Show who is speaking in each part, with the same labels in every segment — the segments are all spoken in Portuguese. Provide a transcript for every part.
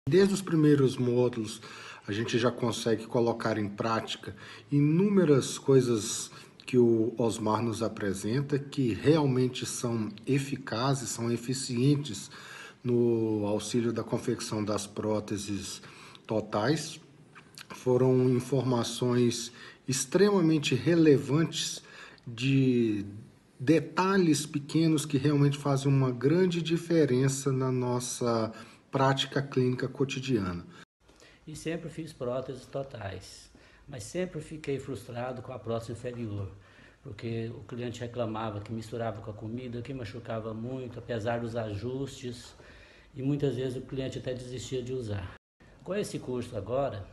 Speaker 1: Desde os primeiros módulos, a gente já consegue colocar em prática inúmeras coisas que o Osmar nos apresenta, que realmente são eficazes, são eficientes no auxílio da confecção das próteses totais. Foram informações extremamente relevantes de detalhes pequenos que realmente fazem uma grande diferença na nossa prática clínica cotidiana.
Speaker 2: E sempre fiz próteses totais, mas sempre fiquei frustrado com a prótese inferior, porque o cliente reclamava que misturava com a comida, que machucava muito, apesar dos ajustes, e muitas vezes o cliente até desistia de usar. Com esse curso agora,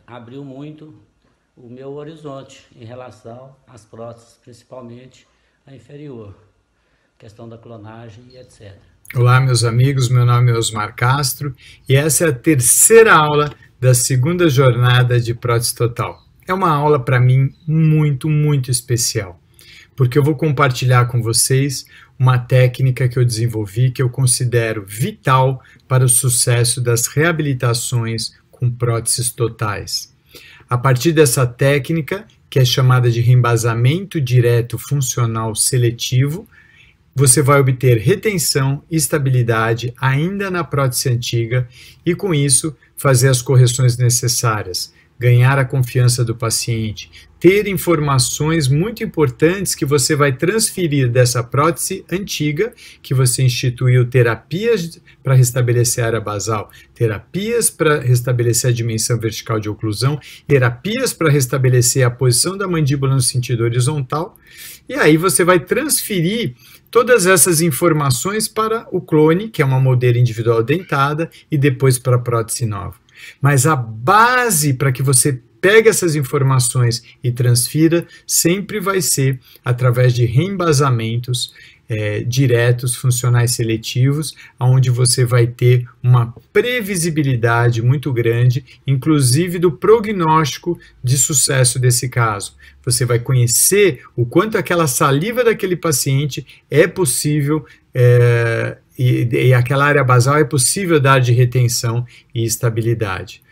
Speaker 2: abriu muito o meu horizonte em relação às próteses, principalmente a inferior, questão da clonagem e etc.
Speaker 3: Olá, meus amigos, meu nome é Osmar Castro e essa é a terceira aula da segunda jornada de prótese total. É uma aula para mim muito especial, porque eu vou compartilhar com vocês uma técnica que eu desenvolvi que eu considero vital para o sucesso das reabilitações com próteses totais. A partir dessa técnica, que é chamada de reembasamento direto funcional seletivo, você vai obter retenção e estabilidade ainda na prótese antiga e, com isso, fazer as correções necessárias, ganhar a confiança do paciente, ter informações muito importantes que você vai transferir dessa prótese antiga, que você instituiu terapias para restabelecer a área basal, terapias para restabelecer a dimensão vertical de oclusão, terapias para restabelecer a posição da mandíbula no sentido horizontal, e aí você vai transferir todas essas informações para o clone, que é uma moldeira individual dentada, e depois para a prótese nova. Mas a base para que você pegue essas informações e transfira sempre vai ser através de reembasamentos diretos, funcionais seletivos, onde você vai ter uma previsibilidade muito grande, inclusive do prognóstico de sucesso desse caso. Você vai conhecer o quanto aquela saliva daquele paciente é possível e aquela área basal é possível dar de retenção e estabilidade.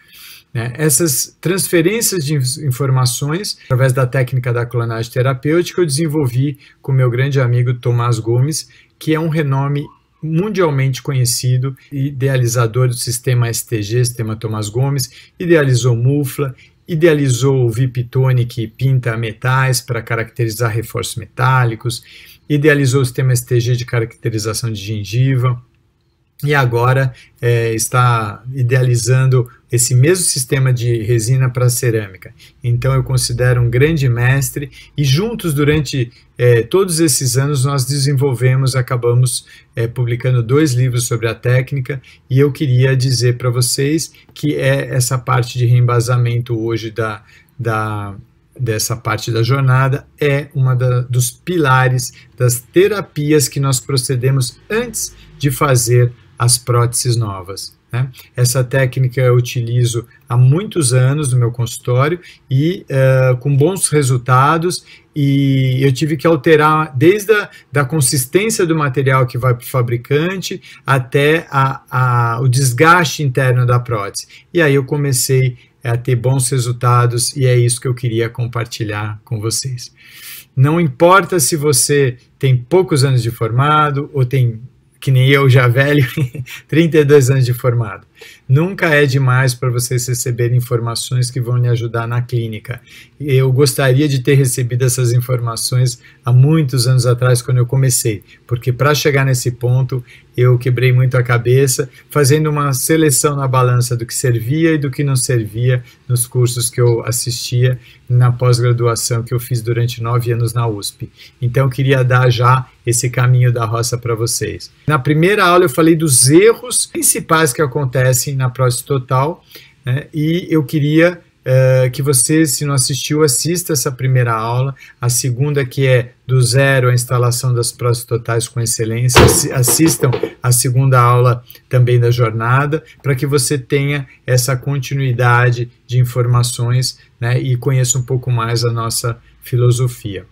Speaker 3: Essas transferências de informações, através da técnica da clonagem terapêutica, eu desenvolvi com meu grande amigo Tomás Gomes, que é um renome mundialmente conhecido, idealizador do sistema STG, sistema Tomás Gomes, idealizou Mufla, idealizou o Viptone, que pinta metais para caracterizar reforços metálicos, idealizou o sistema STG de caracterização de gengiva, e agora está idealizando esse mesmo sistema de resina para cerâmica. Então eu considero um grande mestre e juntos durante todos esses anos nós acabamos publicando 2 livros sobre a técnica e eu queria dizer para vocês que essa parte de reembasamento hoje dessa parte da jornada é uma dos pilares das terapias que nós procedemos antes de fazer as próteses novas. Essa técnica eu utilizo há muitos anos no meu consultório e com bons resultados, e eu tive que alterar desde da consistência do material que vai para o fabricante até o desgaste interno da prótese. E aí eu comecei a ter bons resultados e é isso que eu queria compartilhar com vocês. Não importa se você tem poucos anos de formado ou tem, que nem eu já velho, 32 anos de formado. Nunca é demais para vocês receberem informações que vão lhe ajudar na clínica. Eu gostaria de ter recebido essas informações há muitos anos atrás, quando eu comecei, porque para chegar nesse ponto, eu quebrei muito a cabeça, fazendo uma seleção na balança do que servia e do que não servia nos cursos que eu assistia na pós-graduação que eu fiz durante 9 anos na USP. Então, eu queria dar já esse caminho da roça para vocês. Na primeira aula, eu falei dos erros principais que acontecem na prótese total, e eu queria que você, se não assistiu, assista essa primeira aula, a segunda, que é do zero a instalação das próteses totais com excelência. Assistam a segunda aula também da jornada, para que você tenha essa continuidade de informações, e conheça um pouco mais a nossa filosofia.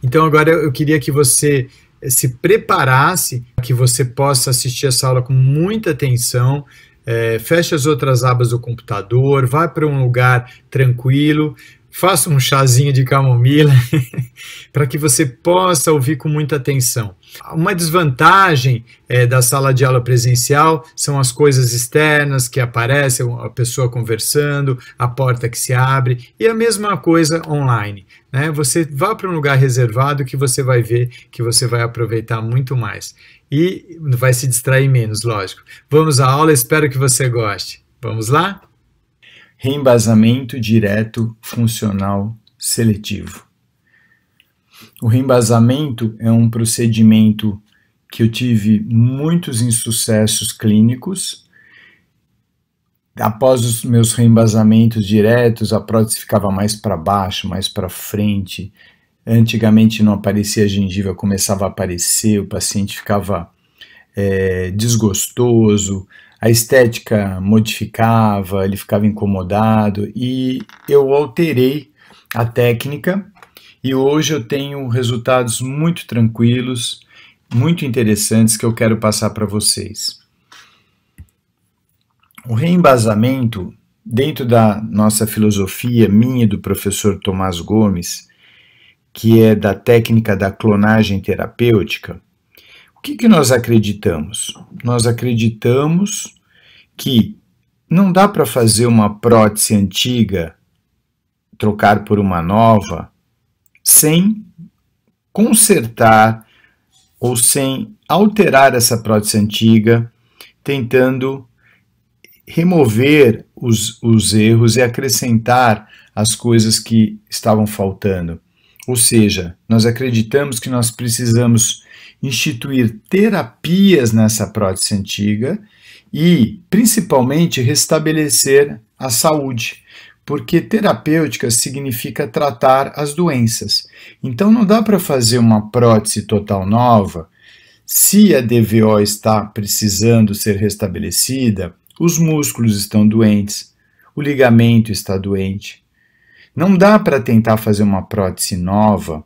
Speaker 3: Então agora eu queria que você se preparasse para que você possa assistir essa aula com muita atenção. Feche as outras abas do computador, vá para um lugar tranquilo, faça um chazinho de camomila para que você possa ouvir com muita atenção. Uma desvantagem da sala de aula presencial são as coisas externas que aparecem, a pessoa conversando, a porta que se abre, e a mesma coisa online, né? Você vá para um lugar reservado que você vai ver que você vai aproveitar muito mais e vai se distrair menos, lógico. Vamos à aula, espero que você goste. Vamos lá?
Speaker 4: Reembasamento direto funcional seletivo. O reembasamento é um procedimento que eu tive muitos insucessos clínicos. Após os meus reembasamentos diretos, a prótese ficava mais para baixo, mais para frente. Antigamente não aparecia a gengiva, começava a aparecer, o paciente ficava desgostoso, a estética modificava, ele ficava incomodado, e eu alterei a técnica e hoje eu tenho resultados muito tranquilos, muito interessantes que eu quero passar para vocês. O reembasamento, dentro da nossa filosofia, minha e do professor Tomás Gomes, que é da técnica da clonagem terapêutica, o que nós acreditamos? Nós acreditamos que não dá para fazer uma prótese antiga, trocar por uma nova, sem consertar ou sem alterar essa prótese antiga, tentando remover os erros e acrescentar as coisas que estavam faltando. Ou seja, nós acreditamos que nós precisamos instituir terapias nessa prótese antiga e, principalmente, restabelecer a saúde, porque terapêutica significa tratar as doenças. Então não dá para fazer uma prótese total nova se a DVO está precisando ser restabelecida, os músculos estão doentes, o ligamento está doente. Não dá para tentar fazer uma prótese nova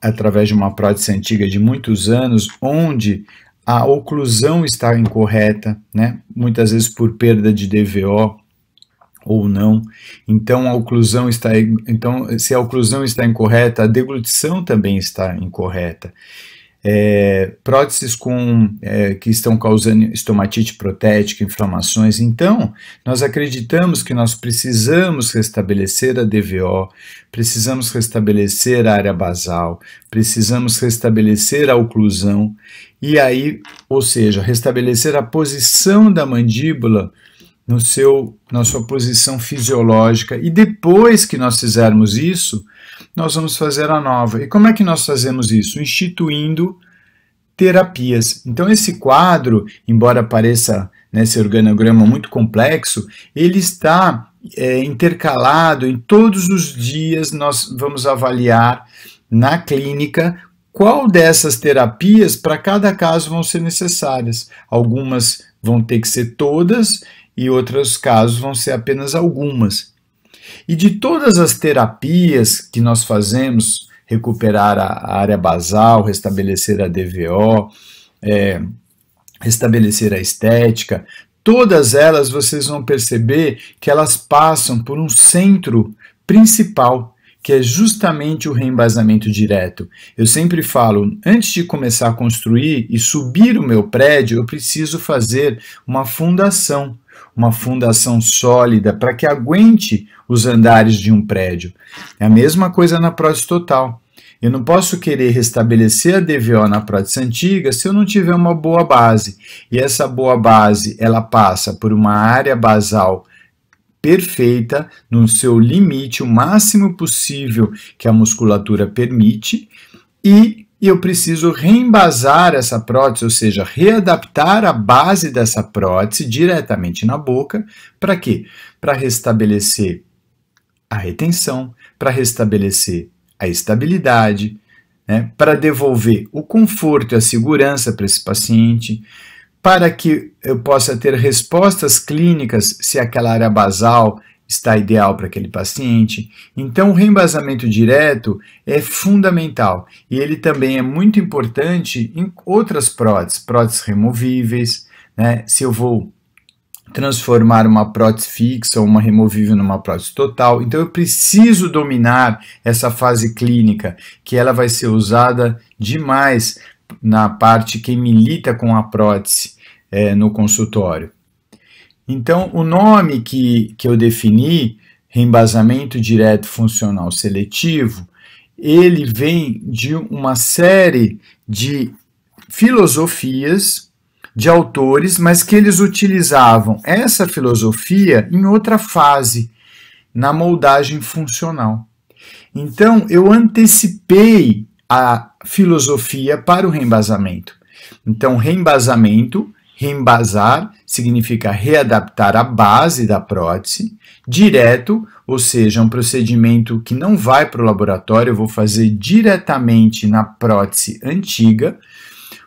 Speaker 4: através de uma prótese antiga de muitos anos, onde a oclusão está incorreta, né? Muitas vezes por perda de DVO ou não. Então, se a oclusão está incorreta, a deglutição também está incorreta. Próteses que estão causando estomatite protética, inflamações. Então, nós acreditamos que nós precisamos restabelecer a DVO, precisamos restabelecer a área basal, precisamos restabelecer a oclusão, e aí, ou seja, restabelecer a posição da mandíbula na sua posição fisiológica, e depois que nós fizermos isso, nós vamos fazer a nova. E como é que nós fazemos isso? Instituindo terapias. Então esse quadro, embora pareça esse organograma muito complexo, ele está intercalado em todos os dias. Nós vamos avaliar na clínica qual dessas terapias para cada caso vão ser necessárias. Algumas vão ter que ser todas e outros casos vão ser apenas algumas. E de todas as terapias que nós fazemos, recuperar a área basal, restabelecer a DVO, restabelecer a estética, todas elas vocês vão perceber que elas passam por um centro principal, que é justamente o reembasamento direto. Eu sempre falo, antes de começar a construir e subir o meu prédio, eu preciso fazer uma fundação sólida para que aguente os andares de um prédio. É a mesma coisa na prótese total. Eu não posso querer restabelecer a DVO na prótese antiga se eu não tiver uma boa base. E essa boa base, ela passa por uma área basal perfeita, no seu limite, o máximo possível que a musculatura permite, e eu preciso reembasar essa prótese, ou seja, readaptar a base dessa prótese diretamente na boca. Para quê? Para restabelecer a retenção, para restabelecer a estabilidade, né? Para devolver o conforto e a segurança para esse paciente, para que eu possa ter respostas clínicas se aquela área basal está ideal para aquele paciente. Então, o reembasamento direto é fundamental e ele também é muito importante em outras próteses removíveis, né? Se eu vou transformar uma prótese fixa ou uma removível numa prótese total, então eu preciso dominar essa fase clínica, que ela vai ser usada demais na parte que milita com a prótese no consultório. Então, o nome que eu defini, reembasamento direto funcional seletivo, ele vem de uma série de filosofias de autores, mas que eles utilizavam essa filosofia em outra fase, na moldagem funcional. Então, eu antecipei a filosofia para o reembasamento. Então, reembasamento, reembasar, significa readaptar a base da prótese, direto, ou seja, um procedimento que não vai para o laboratório, eu vou fazer diretamente na prótese antiga,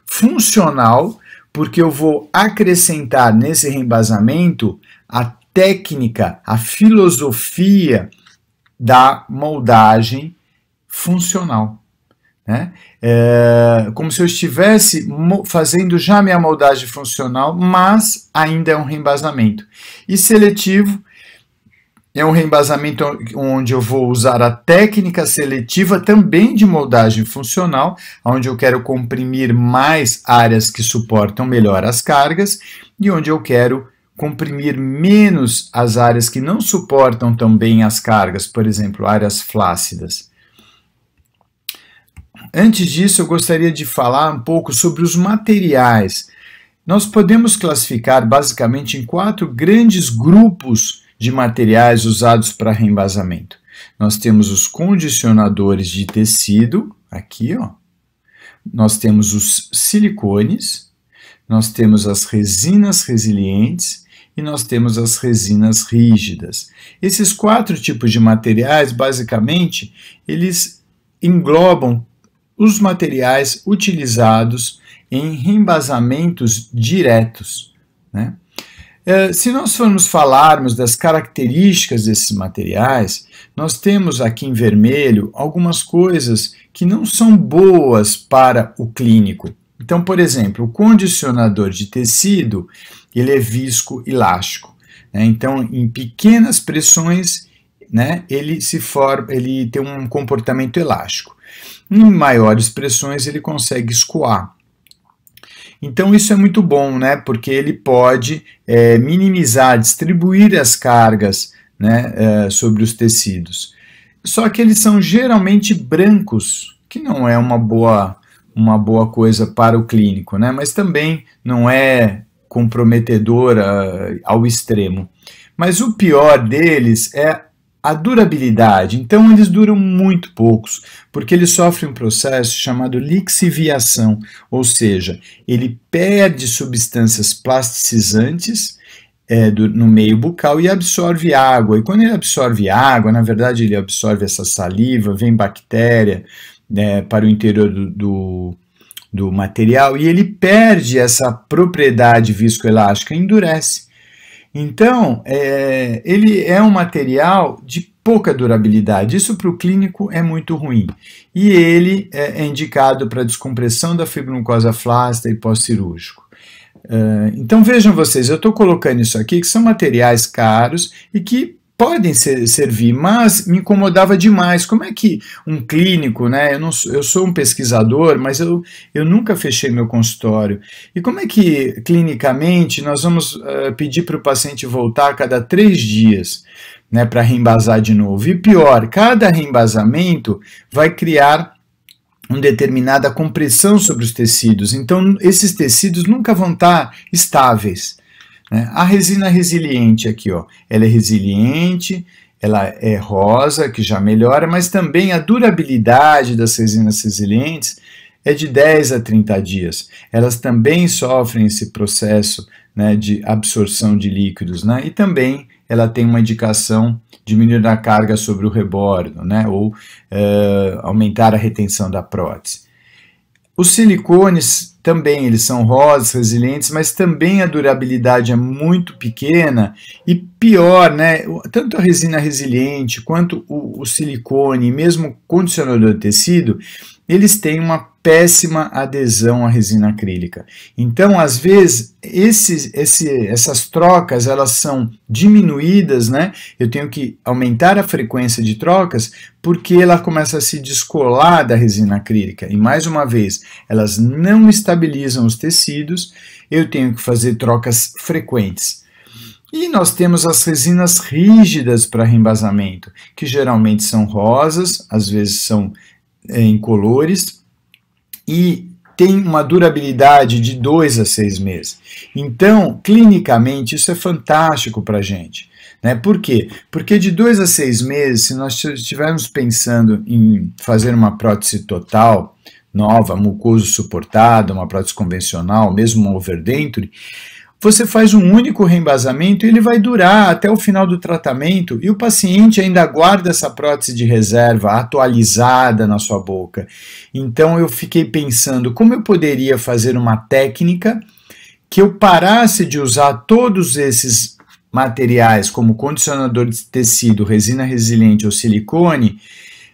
Speaker 4: funcional, porque eu vou acrescentar nesse reembasamento a técnica, a filosofia da moldagem funcional, né? Como se eu estivesse fazendo já minha moldagem funcional, mas ainda é um reembasamento. E seletivo é um reembasamento onde eu vou usar a técnica seletiva também de moldagem funcional, onde eu quero comprimir mais áreas que suportam melhor as cargas e onde eu quero comprimir menos as áreas que não suportam tão bem as cargas, por exemplo, áreas flácidas. Antes disso, eu gostaria de falar um pouco sobre os materiais. Nós podemos classificar basicamente em 4 grandes grupos de materiais usados para reembasamento. Nós temos os condicionadores de tecido, aqui, ó. Nós temos os silicones, nós temos as resinas resilientes e nós temos as resinas rígidas. Esses 4 tipos de materiais, basicamente, eles englobam os materiais utilizados em reembasamentos diretos, né? Se nós formos falarmos das características desses materiais, nós temos aqui em vermelho algumas coisas que não são boas para o clínico. Então, por exemplo, o condicionador de tecido, ele é viscoelástico, né? Então, em pequenas pressões, né, ele tem um comportamento elástico. Em maiores pressões, ele consegue escoar. Então isso é muito bom, né? Porque ele pode minimizar, distribuir as cargas, né, sobre os tecidos. Só que eles são geralmente brancos, que não é uma boa coisa para o clínico, né? Mas também não é comprometedora ao extremo. Mas o pior deles é a durabilidade. Então eles duram muito poucos, porque ele sofre um processo chamado lixiviação, ou seja, ele perde substâncias plasticizantes no meio bucal e absorve água. E quando ele absorve água, na verdade ele absorve essa saliva, vem bactéria, né, para o interior do material e ele perde essa propriedade viscoelástica, endurece. Então, ele é um material de pouca durabilidade. Isso para o clínico é muito ruim. E ele é indicado para descompressão da fibromucosa flácida e pós-cirúrgico. Então, vejam vocês, eu estou colocando isso aqui, que são materiais caros e que podem servir, mas me incomodava demais. Como é que um clínico, né? Eu sou um pesquisador, mas eu nunca fechei meu consultório. E como é que, clinicamente, nós vamos pedir para o paciente voltar a cada 3 dias, né, para reembasar de novo? E pior, cada reembasamento vai criar uma determinada compressão sobre os tecidos. Então, esses tecidos nunca vão estar estáveis. A resina resiliente aqui, ó, ela é resiliente, ela é rosa, que já melhora, mas também a durabilidade das resinas resilientes é de 10 a 30 dias. Elas também sofrem esse processo, né, de absorção de líquidos, né, e também ela tem uma indicação de diminuir a carga sobre o rebordo, né, ou aumentar a retenção da prótese. Os silicones também eles são rosas, resilientes, mas também a durabilidade é muito pequena e pior, né? Tanto a resina resiliente quanto o silicone, mesmo o condicionador de tecido, eles têm uma péssima adesão à resina acrílica. Então, às vezes, essas trocas, elas são diminuídas, né? Eu tenho que aumentar a frequência de trocas porque ela começa a se descolar da resina acrílica. E, mais uma vez, elas não estabilizam os tecidos, eu tenho que fazer trocas frequentes. E nós temos as resinas rígidas para reembasamento, que geralmente são rosas, às vezes são incolores, e tem uma durabilidade de 2 a 6 meses. Então, clinicamente, isso é fantástico para a gente. Né? Por quê? Porque de 2 a 6 meses, se nós estivermos pensando em fazer uma prótese total, nova, mucoso suportada, uma prótese convencional, mesmo uma overdenture, você faz um único reembasamento e ele vai durar até o final do tratamento e o paciente ainda guarda essa prótese de reserva atualizada na sua boca. Então eu fiquei pensando como eu poderia fazer uma técnica que eu parasse de usar todos esses materiais como condicionador de tecido, resina resiliente ou silicone,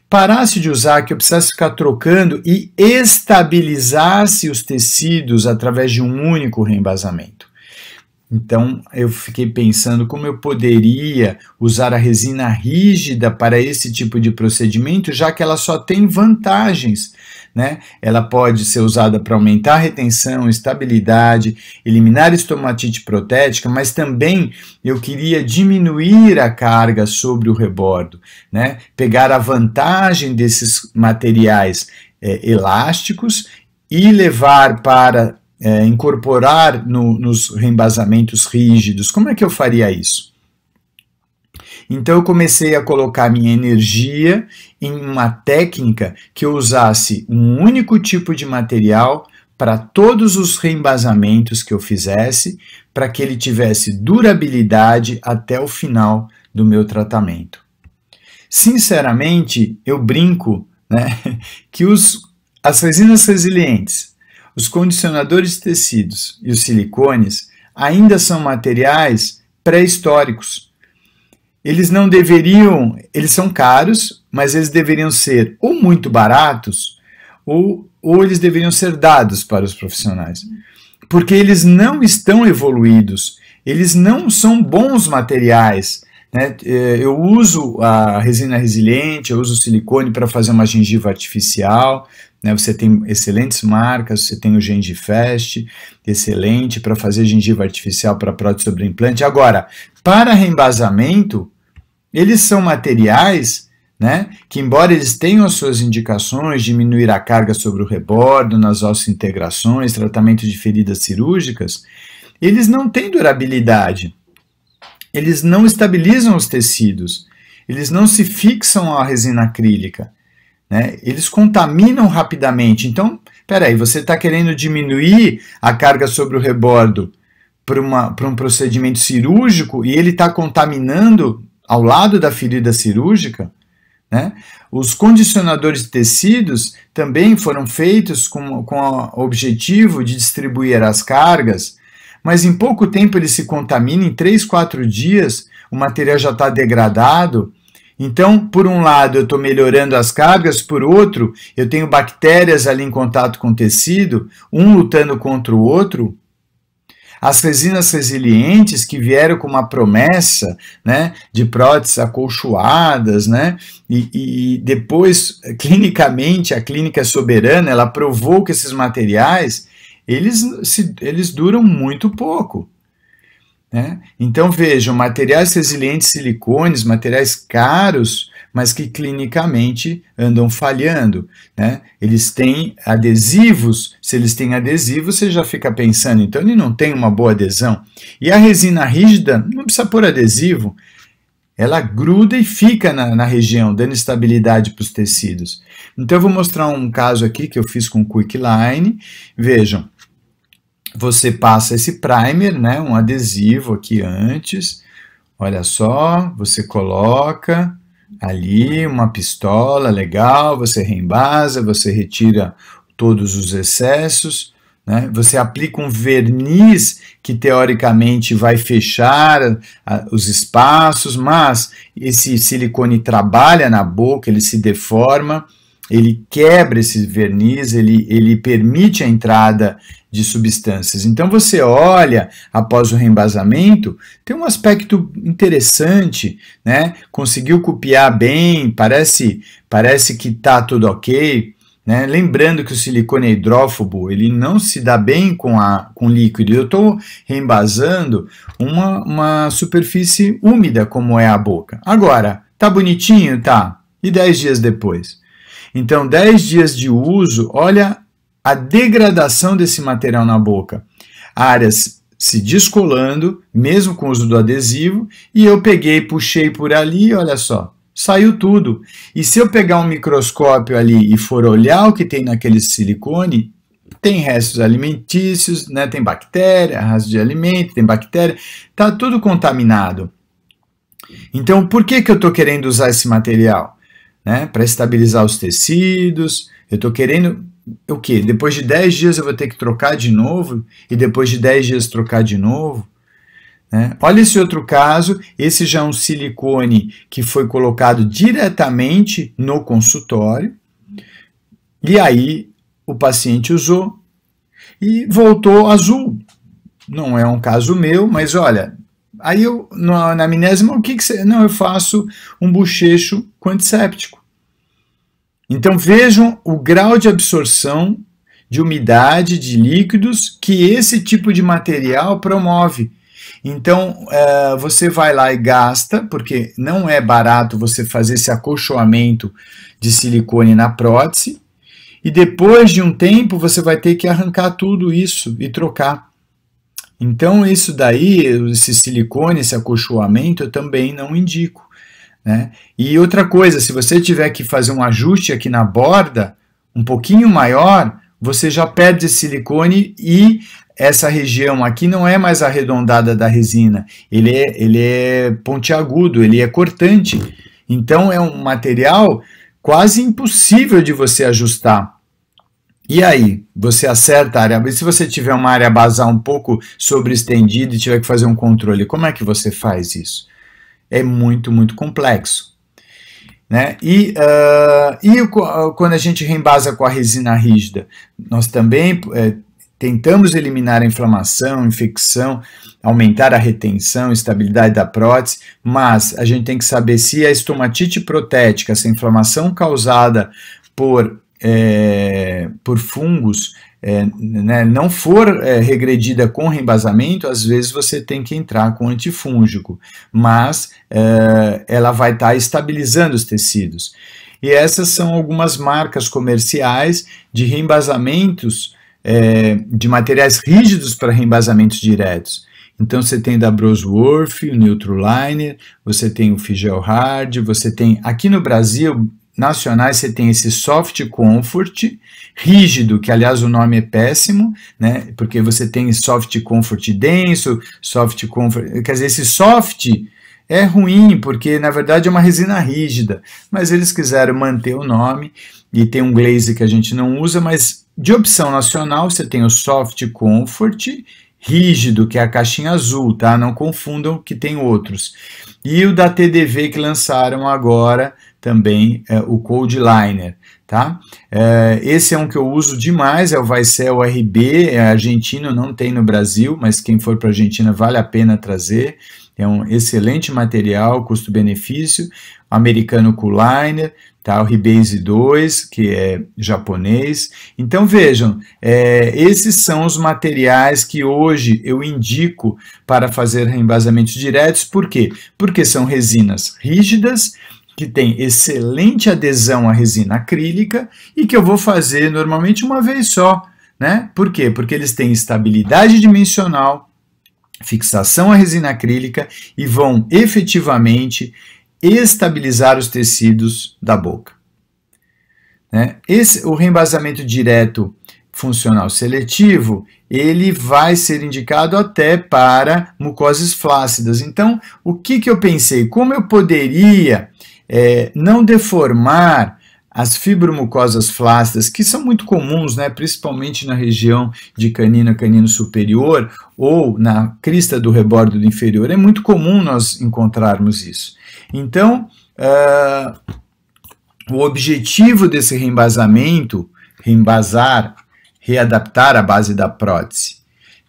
Speaker 4: parasse de usar, que eu precisasse ficar trocando e estabilizasse os tecidos através de um único reembasamento. Então, eu fiquei pensando como eu poderia usar a resina rígida para esse tipo de procedimento, já que ela só tem vantagens, né? Ela pode ser usada para aumentar a retenção, estabilidade, eliminar estomatite protética, mas também eu queria diminuir a carga sobre o rebordo, né? Pegar a vantagem desses materiais elásticos e levar para incorporar nos reembasamentos rígidos. Como é que eu faria isso? Então eu comecei a colocar minha energia em uma técnica que eu usasse um único tipo de material para todos os reembasamentos que eu fizesse, para que ele tivesse durabilidade até o final do meu tratamento. Sinceramente, eu brinco, né, que as resinas resilientes, os condicionadores de tecidos e os silicones ainda são materiais pré-históricos. Eles não deveriam, eles são caros, mas eles deveriam ser ou muito baratos ou eles deveriam ser dados para os profissionais. Porque eles não estão evoluídos, eles não são bons materiais. Né? Eu uso a resina resiliente, eu uso o silicone para fazer uma gengiva artificial. Né? Você tem excelentes marcas, você tem o Gengifest, excelente para fazer gengiva artificial para prótese sobre implante. Agora, para reembasamento, eles são materiais, né, que embora eles tenham as suas indicações, diminuir a carga sobre o rebordo, nas osseointegrações, tratamento de feridas cirúrgicas, eles não têm durabilidade. Eles não estabilizam os tecidos, eles não se fixam à resina acrílica, né? Eles contaminam rapidamente. Então, peraí, você está querendo diminuir a carga sobre o rebordo para um procedimento cirúrgico e ele está contaminando ao lado da ferida cirúrgica? Né? Os condicionadores de tecidos também foram feitos com o objetivo de distribuir as cargas, mas em pouco tempo ele se contamina, em 3, 4 dias o material já está degradado. Então, por um lado, eu estou melhorando as cargas, por outro, eu tenho bactérias ali em contato com o tecido, um lutando contra o outro. As resinas resilientes que vieram com uma promessa, né, de próteses acolchoadas, né, e depois, clinicamente, a clínica soberana, ela provou que esses materiais, eles duram muito pouco. Né? Então vejam, materiais resilientes, silicones, materiais caros, mas que clinicamente andam falhando. Né? Eles têm adesivos, se eles têm adesivos, você já fica pensando, então ele não tem uma boa adesão. E a resina rígida não precisa pôr adesivo, ela gruda e fica na região, dando estabilidade para os tecidos. Então eu vou mostrar um caso aqui que eu fiz com Quicklime. Vejam, você passa esse primer, né, um adesivo aqui antes, olha só, você coloca ali uma pistola legal, você reembasa, você retira todos os excessos, né? Você aplica um verniz que teoricamente vai fechar os espaços, mas esse silicone trabalha na boca, ele se deforma, ele quebra esse verniz, ele permite a entrada de substâncias. Então você olha após o reembasamento, tem um aspecto interessante, né? Conseguiu copiar bem, parece que está tudo ok, né? Lembrando que o silicone é hidrófobo, ele não se dá bem com líquido. Eu estou reembasando uma superfície úmida como é a boca. Agora, tá bonitinho? Tá. E 10 dias depois? Então, 10 dias de uso, olha a degradação desse material na boca. Áreas se descolando, mesmo com o uso do adesivo, e eu peguei, puxei por ali, olha só, saiu tudo. E se eu pegar um microscópio ali e for olhar o que tem naquele silicone, tem restos alimentícios, né? Tem bactéria, restos de alimento, tem bactéria, tá tudo contaminado. Então, por que eu estou querendo usar esse material? Né? Para estabilizar os tecidos, eu estou querendo o quê? Depois de 10 dias eu vou ter que trocar de novo, e depois de 10 dias trocar de novo. Né? Olha esse outro caso, esse já é um silicone que foi colocado diretamente no consultório, e aí o paciente usou e voltou azul. Não é um caso meu, mas olha, aí eu, na anamnese, o que você... Não, eu faço um bochecho com antisséptico. Então vejam o grau de absorção de umidade, de líquidos, que esse tipo de material promove. Então você vai lá e gasta, porque não é barato você fazer esse acolchoamento de silicone na prótese, e depois de um tempo você vai ter que arrancar tudo isso e trocar. Então isso daí, esse silicone, esse acolchoamento, eu também não indico. Né? E outra coisa, se você tiver que fazer um ajuste aqui na borda, um pouquinho maior, você já perde esse silicone e essa região aqui não é mais arredondada da resina, ele é pontiagudo, ele é cortante. Então é um material quase impossível de você ajustar. E aí, você acerta a área, se você tiver uma área basal um pouco sobreestendida e tiver que fazer um controle, como é que você faz isso? É muito, muito complexo. Né? E quando a gente reembasa com a resina rígida, nós também tentamos eliminar a inflamação, infecção, aumentar a retenção, estabilidade da prótese, mas a gente tem que saber se a estomatite protética, essa inflamação causada por fungos, né, não for regredida com reembasamento, às vezes você tem que entrar com antifúngico, mas ela vai estar estabilizando os tecidos. E essas são algumas marcas comerciais de reembasamentos, de materiais rígidos para reembasamentos diretos. Então você tem da Brosworth, o Neutroliner, você tem o Figel Hard, você tem, aqui no Brasil, nacionais, você tem esse Soft Comfort rígido, que aliás o nome é péssimo, né? Porque você tem Soft Comfort denso, Soft Comfort, quer dizer, esse soft é ruim, porque na verdade é uma resina rígida, mas eles quiseram manter o nome, e tem um glaze que a gente não usa, mas de opção nacional você tem o Soft Comfort rígido, que é a caixinha azul, tá? Não confundam que tem outros. E o da TDV que lançaram agora, também o Cold Liner, tá? Esse é um que eu uso demais, é o Vicel RB, é argentino, não tem no Brasil, mas quem for para a Argentina vale a pena trazer, é um excelente material, custo-benefício, americano Cool Liner, tá? O Rebase 2, que é japonês. Então vejam, esses são os materiais que hoje eu indico para fazer reembasamentos diretos, por quê? Porque são resinas rígidas, que tem excelente adesão à resina acrílica e que eu vou fazer normalmente uma vez só, né? Por quê? Porque eles têm estabilidade dimensional, fixação à resina acrílica e vão efetivamente estabilizar os tecidos da boca. Né? O reembasamento direto funcional seletivo, ele vai ser indicado até para mucoses flácidas. Então, o que eu pensei? Como eu poderia não deformar as fibromucosas flácidas, que são muito comuns, né, principalmente na região de canino a canino superior ou na crista do rebordo do inferior, é muito comum nós encontrarmos isso. Então, o objetivo desse reembasamento, readaptar a base da prótese,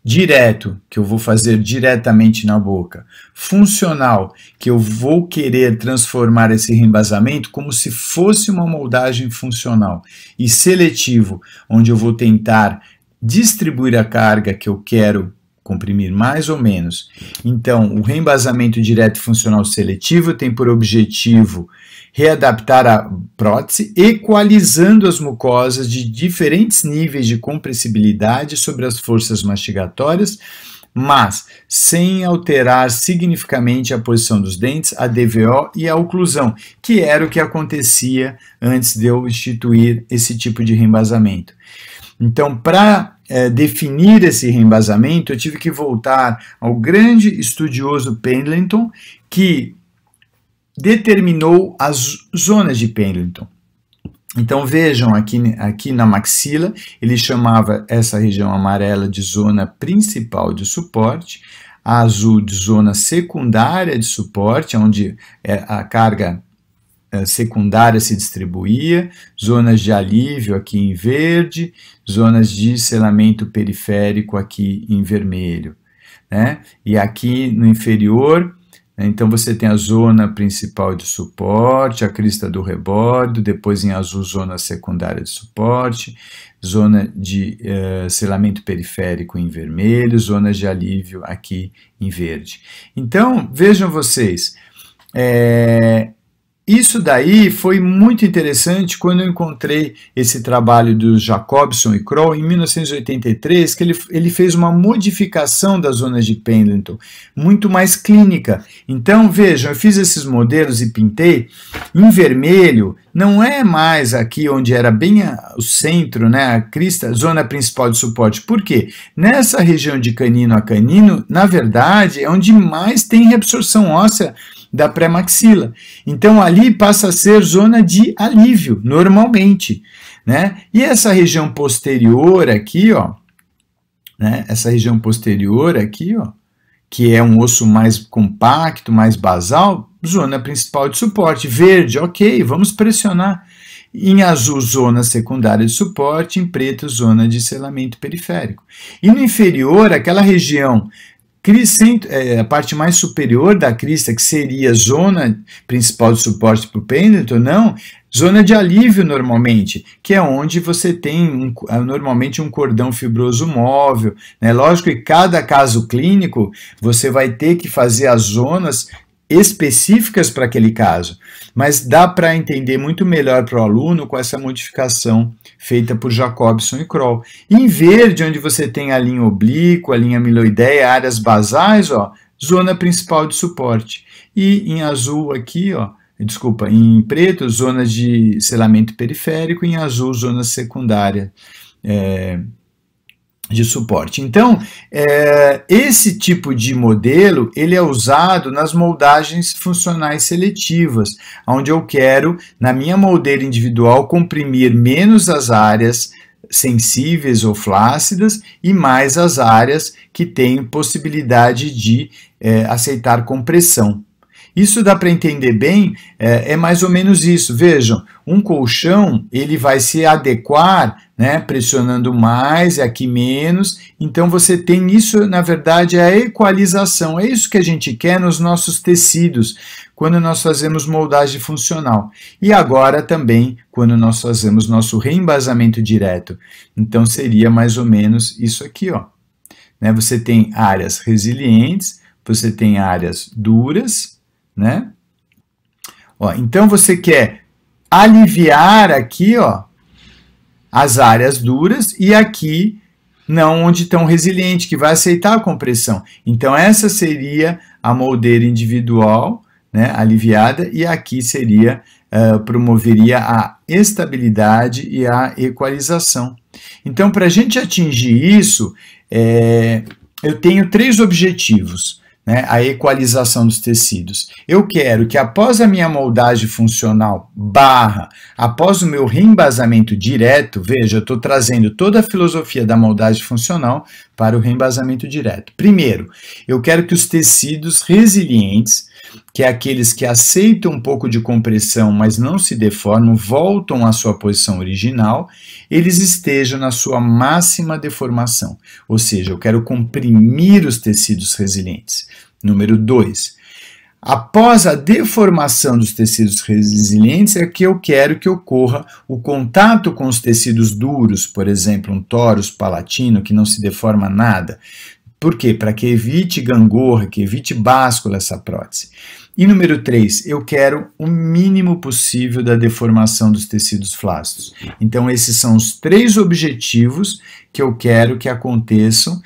Speaker 4: direto, que eu vou fazer diretamente na boca, funcional, que eu vou querer transformar esse reembasamento como se fosse uma moldagem funcional, e seletivo, onde eu vou tentar distribuir a carga que eu quero comprimir mais ou menos. Então, o reembasamento direto funcional seletivo tem por objetivo readaptar a prótese, equalizando as mucosas de diferentes níveis de compressibilidade sobre as forças mastigatórias, mas sem alterar significativamente a posição dos dentes, a DVO e a oclusão, que era o que acontecia antes de eu instituir esse tipo de reembasamento. Então, para definir esse reembasamento, eu tive que voltar ao grande estudioso Pendleton, que determinou as zonas de Pendleton. Então vejam aqui na maxila, ele chamava essa região amarela de zona principal de suporte, a azul de zona secundária de suporte, onde a carga secundária se distribuía, zonas de alívio aqui em verde, zonas de selamento periférico aqui em vermelho, né? E aqui no inferior, então você tem a zona principal de suporte, a crista do rebordo, depois em azul zona secundária de suporte, zona de selamento periférico em vermelho, zonas de alívio aqui em verde. Então, vejam vocês, isso daí foi muito interessante quando eu encontrei esse trabalho do Jacobson e Kroll em 1983, que ele fez uma modificação das zonas de Pendleton, muito mais clínica. Então, vejam, eu fiz esses modelos e pintei. Em vermelho, não é mais aqui onde era bem o centro, né, a crista, zona principal de suporte. Por quê? Nessa região de canino a canino, na verdade, é onde mais tem reabsorção óssea da pré-maxila. Então, ali passa a ser zona de alívio, normalmente, né? E essa região posterior aqui, ó, né? Essa região posterior aqui, ó, que é um osso mais compacto, mais basal, zona principal de suporte. Verde, ok, vamos pressionar. Em azul, zona secundária de suporte, em preto, zona de selamento periférico. E no inferior, aquela região a parte mais superior da crista, que seria zona principal de suporte para o Pendleton, não, zona de alívio normalmente, que é onde você tem normalmente um cordão fibroso móvel, né? Lógico que cada caso clínico você vai ter que fazer as zonas específicas para aquele caso, mas dá para entender muito melhor para o aluno com essa modificação feita por Jacobson e Kroll. Em verde, onde você tem a linha oblíqua, a linha amiloideia, áreas basais, ó, zona principal de suporte. E em azul aqui, ó, desculpa, em preto, zonas de selamento periférico, em azul, zona secundária de suporte. Então, esse tipo de modelo, ele é usado nas moldagens funcionais seletivas, onde eu quero, na minha moldeira individual, comprimir menos as áreas sensíveis ou flácidas e mais as áreas que têm possibilidade de aceitar compressão. Isso dá para entender bem, é mais ou menos isso. Vejam, um colchão ele vai se adequar, né, pressionando mais e aqui menos, então você tem isso, na verdade, é a equalização. É isso que a gente quer nos nossos tecidos, quando nós fazemos moldagem funcional. E agora também, quando nós fazemos nosso reembasamento direto. Então seria mais ou menos isso aqui, ó. Né, você tem áreas resilientes, você tem áreas duras, né? Ó, então você quer aliviar aqui, ó, as áreas duras e aqui não onde estão resilientes, que vai aceitar a compressão. Então essa seria a moldeira individual, né, aliviada, e aqui seria promoveria a estabilidade e a equalização. Então, para a gente atingir isso, eu tenho três objetivos. né, a equalização dos tecidos. Eu quero que após a minha moldagem funcional após o meu reembasamento direto, veja, eu estou trazendo toda a filosofia da moldagem funcional para o reembasamento direto. Primeiro, eu quero que os tecidos resilientes, que é aqueles que aceitam um pouco de compressão, mas não se deformam, voltam à sua posição original, eles estejam na sua máxima deformação. Ou seja, eu quero comprimir os tecidos resilientes. Número 2. Após a deformação dos tecidos resilientes, é que eu quero que ocorra o contato com os tecidos duros, por exemplo, um torus palatino, que não se deforma nada. Por quê? Para que evite gangorra, que evite báscula essa prótese. E número 3, eu quero o mínimo possível da deformação dos tecidos flácidos. Então, esses são os 3 objetivos que eu quero que aconteçam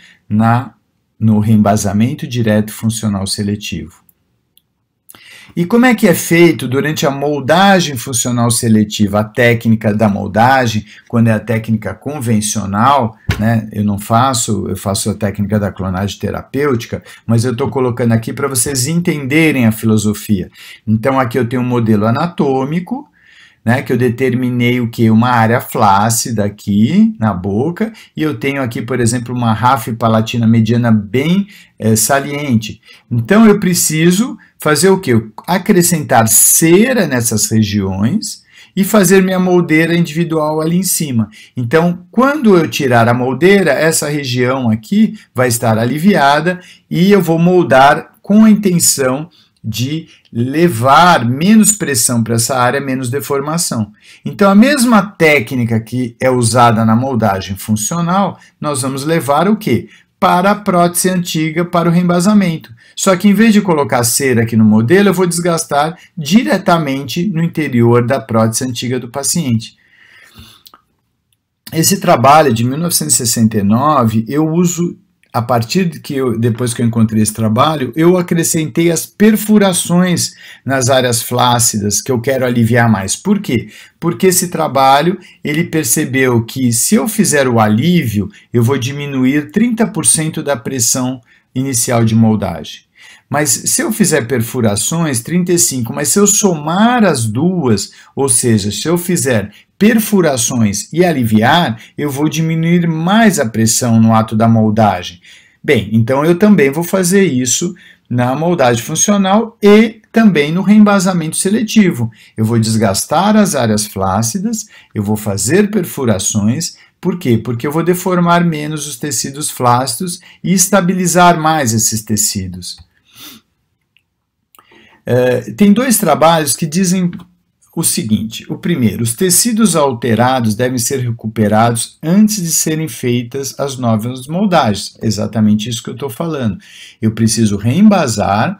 Speaker 4: no reembasamento direto funcional seletivo. E como é que é feito durante a moldagem funcional seletiva, a técnica da moldagem, quando é a técnica convencional, né? Eu faço a técnica da clonagem terapêutica, mas eu estou colocando aqui para vocês entenderem a filosofia. Então aqui eu tenho um modelo anatômico, né, que eu determinei o que? Uma área flácida aqui na boca, e eu tenho aqui, por exemplo, uma ráfia palatina mediana bem saliente. Então eu preciso fazer o quê? Acrescentar cera nessas regiões e fazer minha moldeira individual ali em cima. Então, quando eu tirar a moldeira, essa região aqui vai estar aliviada e eu vou moldar com a intenção de levar menos pressão para essa área, menos deformação. Então, a mesma técnica que é usada na moldagem funcional, nós vamos levar o quê? Para a prótese antiga, para o reembasamento. Só que em vez de colocar cera aqui no modelo, eu vou desgastar diretamente no interior da prótese antiga do paciente. Esse trabalho de 1969, eu uso, a partir depois que eu encontrei esse trabalho, eu acrescentei as perfurações nas áreas flácidas que eu quero aliviar mais. Por quê? Porque esse trabalho, ele percebeu que se eu fizer o alívio, eu vou diminuir 30% da pressão inicial de moldagem. Mas se eu fizer perfurações, 35%, mas se eu somar as duas, ou seja, se eu fizer perfurações e aliviar, eu vou diminuir mais a pressão no ato da moldagem. Bem, então eu também vou fazer isso na moldagem funcional e também no reembasamento seletivo. Eu vou desgastar as áreas flácidas, eu vou fazer perfurações. Por quê? Porque eu vou deformar menos os tecidos flácidos e estabilizar mais esses tecidos. Tem 2 trabalhos que dizem o seguinte: o primeiro, os tecidos alterados devem ser recuperados antes de serem feitas as novas moldagens. Exatamente isso que eu estou falando. Eu preciso reembasar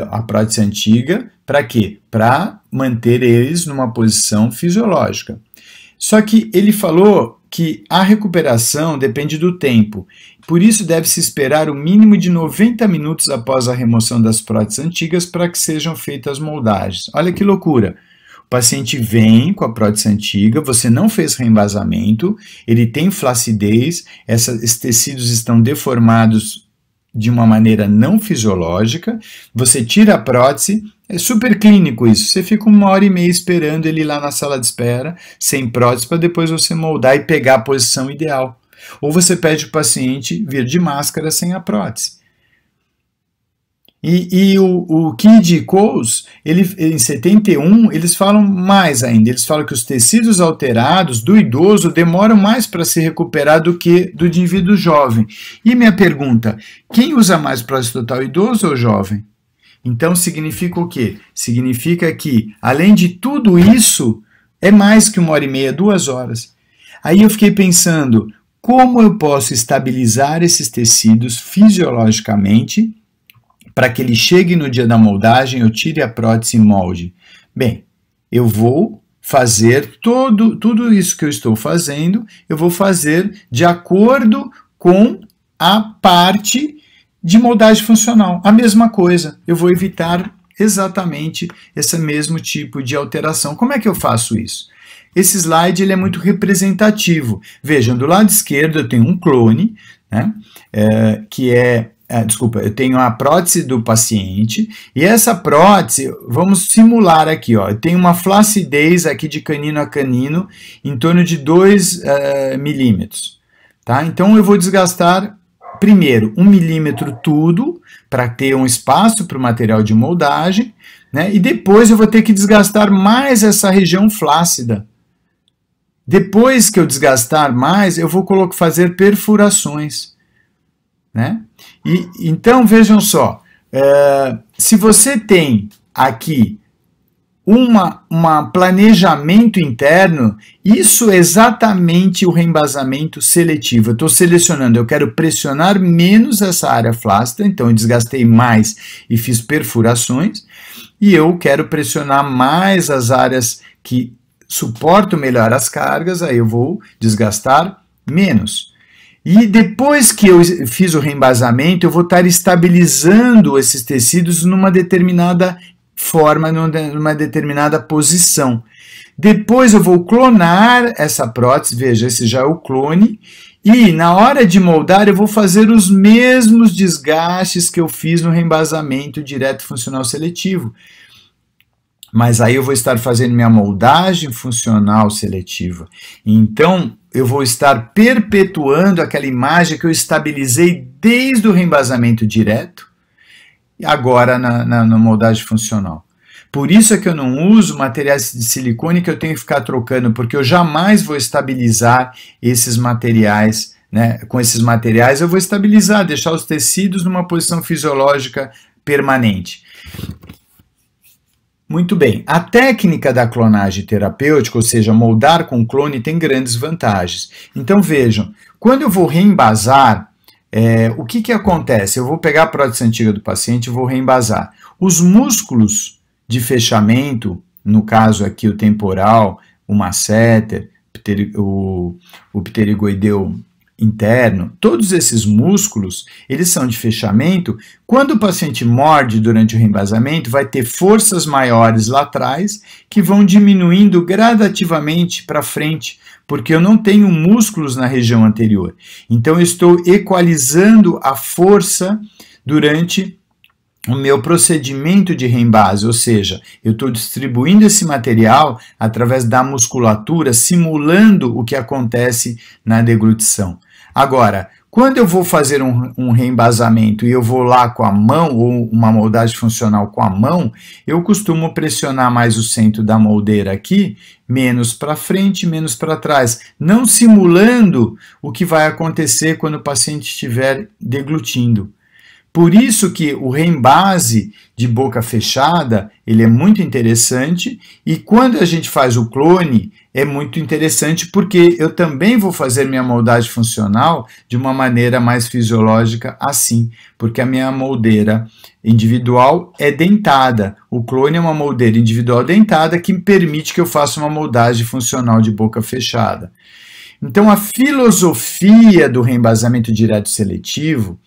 Speaker 4: a prótese antiga, para quê? Para manter eles numa posição fisiológica. Só que ele falou que a recuperação depende do tempo, por isso deve-se esperar o mínimo de 90 minutos após a remoção das próteses antigas para que sejam feitas as moldagens. Olha que loucura! O paciente vem com a prótese antiga, você não fez reembasamento, ele tem flacidez, esses tecidos estão deformados de uma maneira não fisiológica, você tira a prótese, é super clínico isso, você fica 1h30 esperando ele lá na sala de espera, sem prótese, para depois você moldar e pegar a posição ideal. Ou você pede para o paciente vir de máscara sem a prótese. E o Kidd e Coles, em 71, eles falam mais ainda, eles falam que os tecidos alterados do idoso demoram mais para se recuperar do que do indivíduo jovem. E minha pergunta, quem usa mais prótese total, idoso ou jovem? Então significa o quê? Significa que, além de tudo isso, é mais que 1h30, 2 horas. Aí eu fiquei pensando, como eu posso estabilizar esses tecidos fisiologicamente para que ele chegue no dia da moldagem, eu tire a prótese e molde? Bem, eu vou fazer tudo isso que eu estou fazendo, eu vou fazer de acordo com a parte de moldagem funcional. A mesma coisa, eu vou evitar exatamente esse mesmo tipo de alteração. Como é que eu faço isso? Esse slide ele é muito representativo. Vejam, do lado esquerdo eu tenho um clone, né, que é desculpa, eu tenho a prótese do paciente, e essa prótese, vamos simular aqui, ó, eu tenho uma flacidez aqui de canino a canino em torno de 2 milímetros, tá? Então eu vou desgastar primeiro 1 milímetro tudo, para ter um espaço para o material de moldagem, né? E depois eu vou ter que desgastar mais essa região flácida. Depois que eu desgastar mais, eu vou fazer perfurações, né? E então vejam só, se você tem aqui um planejamento interno, isso é exatamente o reembasamento seletivo. Eu estou selecionando, eu quero pressionar menos essa área flácida, então eu desgastei mais e fiz perfurações, e eu quero pressionar mais as áreas que suportam melhor as cargas, aí eu vou desgastar menos. E depois que eu fiz o reembasamento, eu vou estar estabilizando esses tecidos numa determinada forma, numa determinada posição. Depois eu vou clonar essa prótese, veja, esse já é o clone, e na hora de moldar eu vou fazer os mesmos desgastes que eu fiz no reembasamento direto funcional seletivo. Mas aí eu vou estar fazendo minha moldagem funcional seletiva. Então, eu vou estar perpetuando aquela imagem que eu estabilizei desde o reembasamento direto, agora na moldagem funcional. Por isso é que eu não uso materiais de silicone que eu tenho que ficar trocando, porque eu jamais vou estabilizar esses materiais, né? Com esses materiais eu vou estabilizar, deixar os tecidos numa posição fisiológica permanente. Muito bem, a técnica da clonagem terapêutica, ou seja, moldar com clone, tem grandes vantagens. Então vejam, quando eu vou reembasar, o que acontece? Eu vou pegar a prótese antiga do paciente e vou reembasar. Os músculos de fechamento, no caso aqui o temporal, o masseter, o pterigoideu interno, todos esses músculos, eles são de fechamento. Quando o paciente morde durante o reembasamento, vai ter forças maiores lá atrás que vão diminuindo gradativamente para frente, porque eu não tenho músculos na região anterior. Então eu estou equalizando a força durante o meu procedimento de reembase, ou seja, eu estou distribuindo esse material através da musculatura, simulando o que acontece na deglutição. Agora, quando eu vou fazer um reembasamento e eu vou lá com a mão, ou uma moldagem funcional com a mão, eu costumo pressionar mais o centro da moldeira aqui, menos para frente, menos para trás, não simulando o que vai acontecer quando o paciente estiver deglutindo. Por isso que o reembase de boca fechada, ele é muito interessante, e quando a gente faz o clone, é muito interessante porque eu também vou fazer minha moldagem funcional de uma maneira mais fisiológica assim, porque a minha moldeira individual é dentada. O clone é uma moldeira individual dentada que permite que eu faça uma moldagem funcional de boca fechada. Então, a filosofia do reembasamento direto seletivo,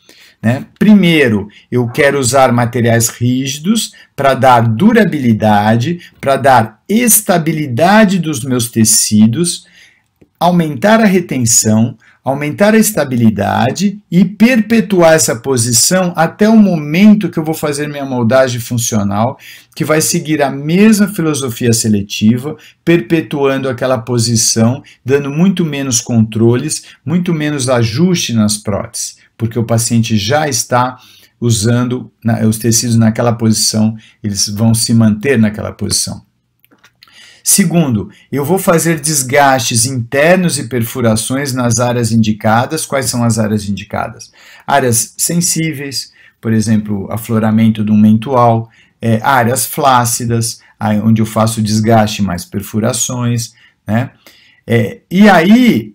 Speaker 4: né? Primeiro, eu quero usar materiais rígidos para dar durabilidade, para dar estabilidade dos meus tecidos, aumentar a retenção, aumentar a estabilidade e perpetuar essa posição até o momento que eu vou fazer minha moldagem funcional, que vai seguir a mesma filosofia seletiva, perpetuando aquela posição, dando muito menos controles, muito menos ajuste nas próteses, porque o paciente já está usando os tecidos naquela posição, eles vão se manter naquela posição. Segundo, eu vou fazer desgastes internos e perfurações nas áreas indicadas. Quais são as áreas indicadas? Áreas sensíveis, por exemplo, afloramento do mentual, áreas flácidas, onde eu faço desgaste mais perfurações, né? E aí,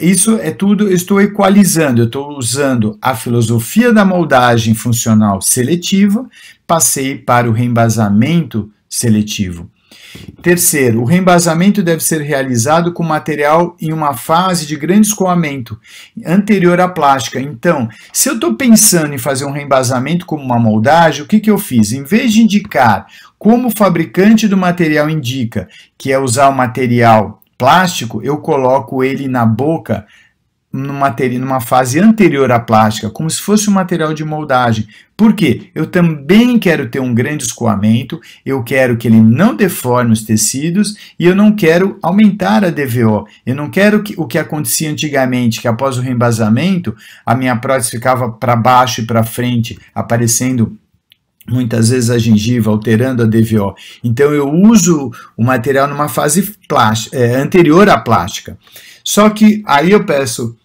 Speaker 4: isso é tudo, eu estou equalizando, eu estou usando a filosofia da moldagem funcional seletiva, passei para o reembasamento seletivo. Terceiro, o reembasamento deve ser realizado com material em uma fase de grande escoamento, anterior à plástica. Então, se eu estou pensando em fazer um reembasamento como uma moldagem, o que eu fiz? Em vez de indicar como o fabricante do material indica, que é usar o material plástico, eu coloco ele na boca numa fase anterior à plástica, como se fosse um material de moldagem. Por quê? Eu também quero ter um grande escoamento, eu quero que ele não deforme os tecidos e eu não quero aumentar a DVO. Eu não quero o que acontecia antigamente, que após o reembasamento, a minha prótese ficava para baixo e para frente, aparecendo muitas vezes a gengiva, alterando a DVO. Então eu uso o material numa fase anterior à plástica. Só que aí eu peço,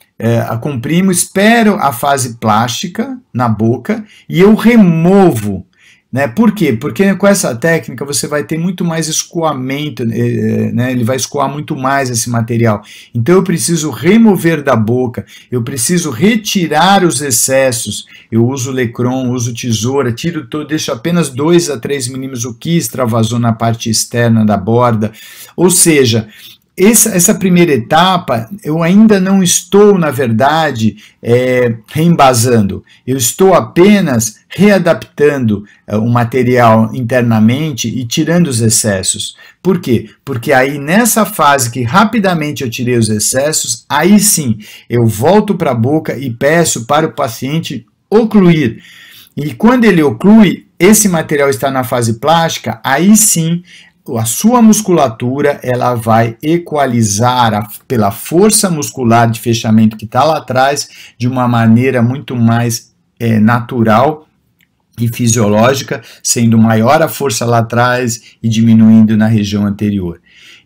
Speaker 4: comprimo, espero a fase plástica na boca e eu removo. Né? Por quê? Porque com essa técnica você vai ter muito mais escoamento, né? Ele vai escoar muito mais esse material. Então eu preciso remover da boca, eu preciso retirar os excessos. Eu uso lecron, uso tesoura, tiro todo, deixo apenas 2 a 3 milímetros o que extravasou na parte externa da borda. Ou seja, essa primeira etapa, eu ainda não estou, na verdade, reembasando. Eu estou apenas readaptando o material internamente e tirando os excessos. Por quê? Porque aí, nessa fase que rapidamente eu tirei os excessos, aí sim, eu volto para a boca e peço para o paciente ocluir. E quando ele oclui, esse material está na fase plástica, aí sim, a sua musculatura ela vai equalizar pela força muscular de fechamento que está lá atrás de uma maneira muito mais natural e fisiológica, sendo maior a força lá atrás e diminuindo na região anterior.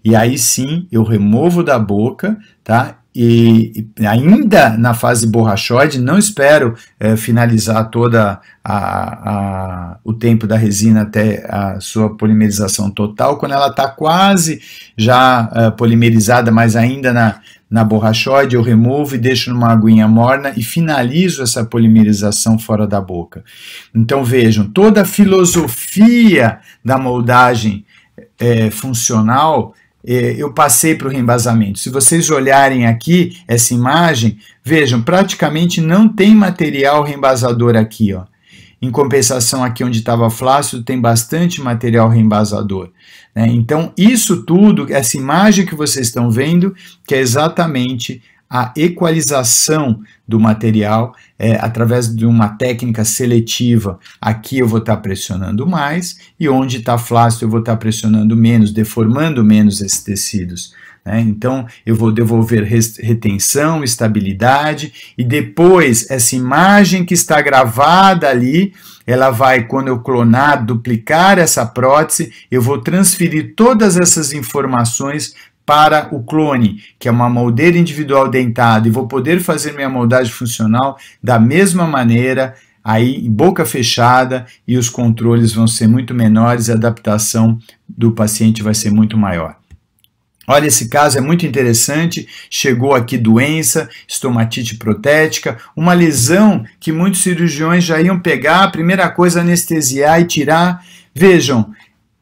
Speaker 4: E aí sim eu removo da boca, tá? E ainda na fase borrachoide, não espero finalizar toda o tempo da resina até a sua polimerização total, quando ela está quase já polimerizada, mas ainda na borrachoide, eu removo e deixo numa aguinha morna e finalizo essa polimerização fora da boca. Então vejam, toda a filosofia da moldagem funcional, eu passei para o reembasamento. Se vocês olharem aqui essa imagem, vejam, praticamente não tem material reembasador aqui, ó. Em compensação, aqui onde estava flácido, tem bastante material reembasador, né? Então, isso tudo, essa imagem que vocês estão vendo, que é exatamente a equalização do material através de uma técnica seletiva. Aqui eu vou estar pressionando mais e onde está flácido eu vou estar pressionando menos, deformando menos esses tecidos. Né? Então eu vou devolver retenção, estabilidade e depois essa imagem que está gravada ali, ela vai, quando eu clonar, duplicar essa prótese, eu vou transferir todas essas informações para o clone, que é uma moldeira individual dentada, e vou poder fazer minha moldagem funcional da mesma maneira, aí em boca fechada, e os controles vão ser muito menores, e a adaptação do paciente vai ser muito maior. Olha, esse caso é muito interessante, chegou aqui doença, estomatite protética, uma lesão que muitos cirurgiões já iam pegar, a primeira coisa anestesiar e tirar. Vejam,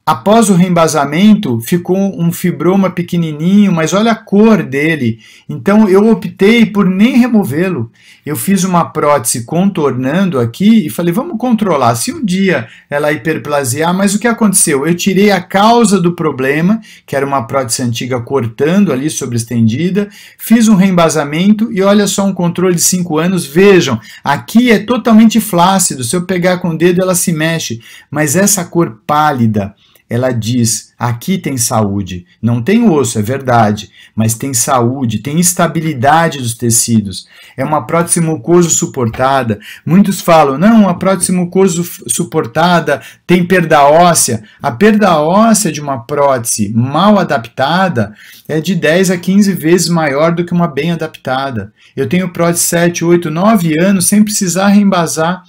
Speaker 4: após o reembasamento, ficou um fibroma pequenininho, mas olha a cor dele. Então, eu optei por nem removê-lo. Eu fiz uma prótese contornando aqui e falei, vamos controlar. Se um dia ela hiperplasiar, mas o que aconteceu? Eu tirei a causa do problema, que era uma prótese antiga cortando ali, sobreestendida, fiz um reembasamento e olha só um controle de 5 anos. Vejam, aqui é totalmente flácido. Se eu pegar com o dedo, ela se mexe. Mas essa cor pálida, ela diz, aqui tem saúde, não tem osso, é verdade, mas tem saúde, tem estabilidade dos tecidos, é uma prótese mucoso suportada. Muitos falam, não, a prótese mucoso suportada tem perda óssea. A perda óssea de uma prótese mal adaptada é de 10 a 15 vezes maior do que uma bem adaptada. Eu tenho prótese 7, 8, 9 anos sem precisar reembasar,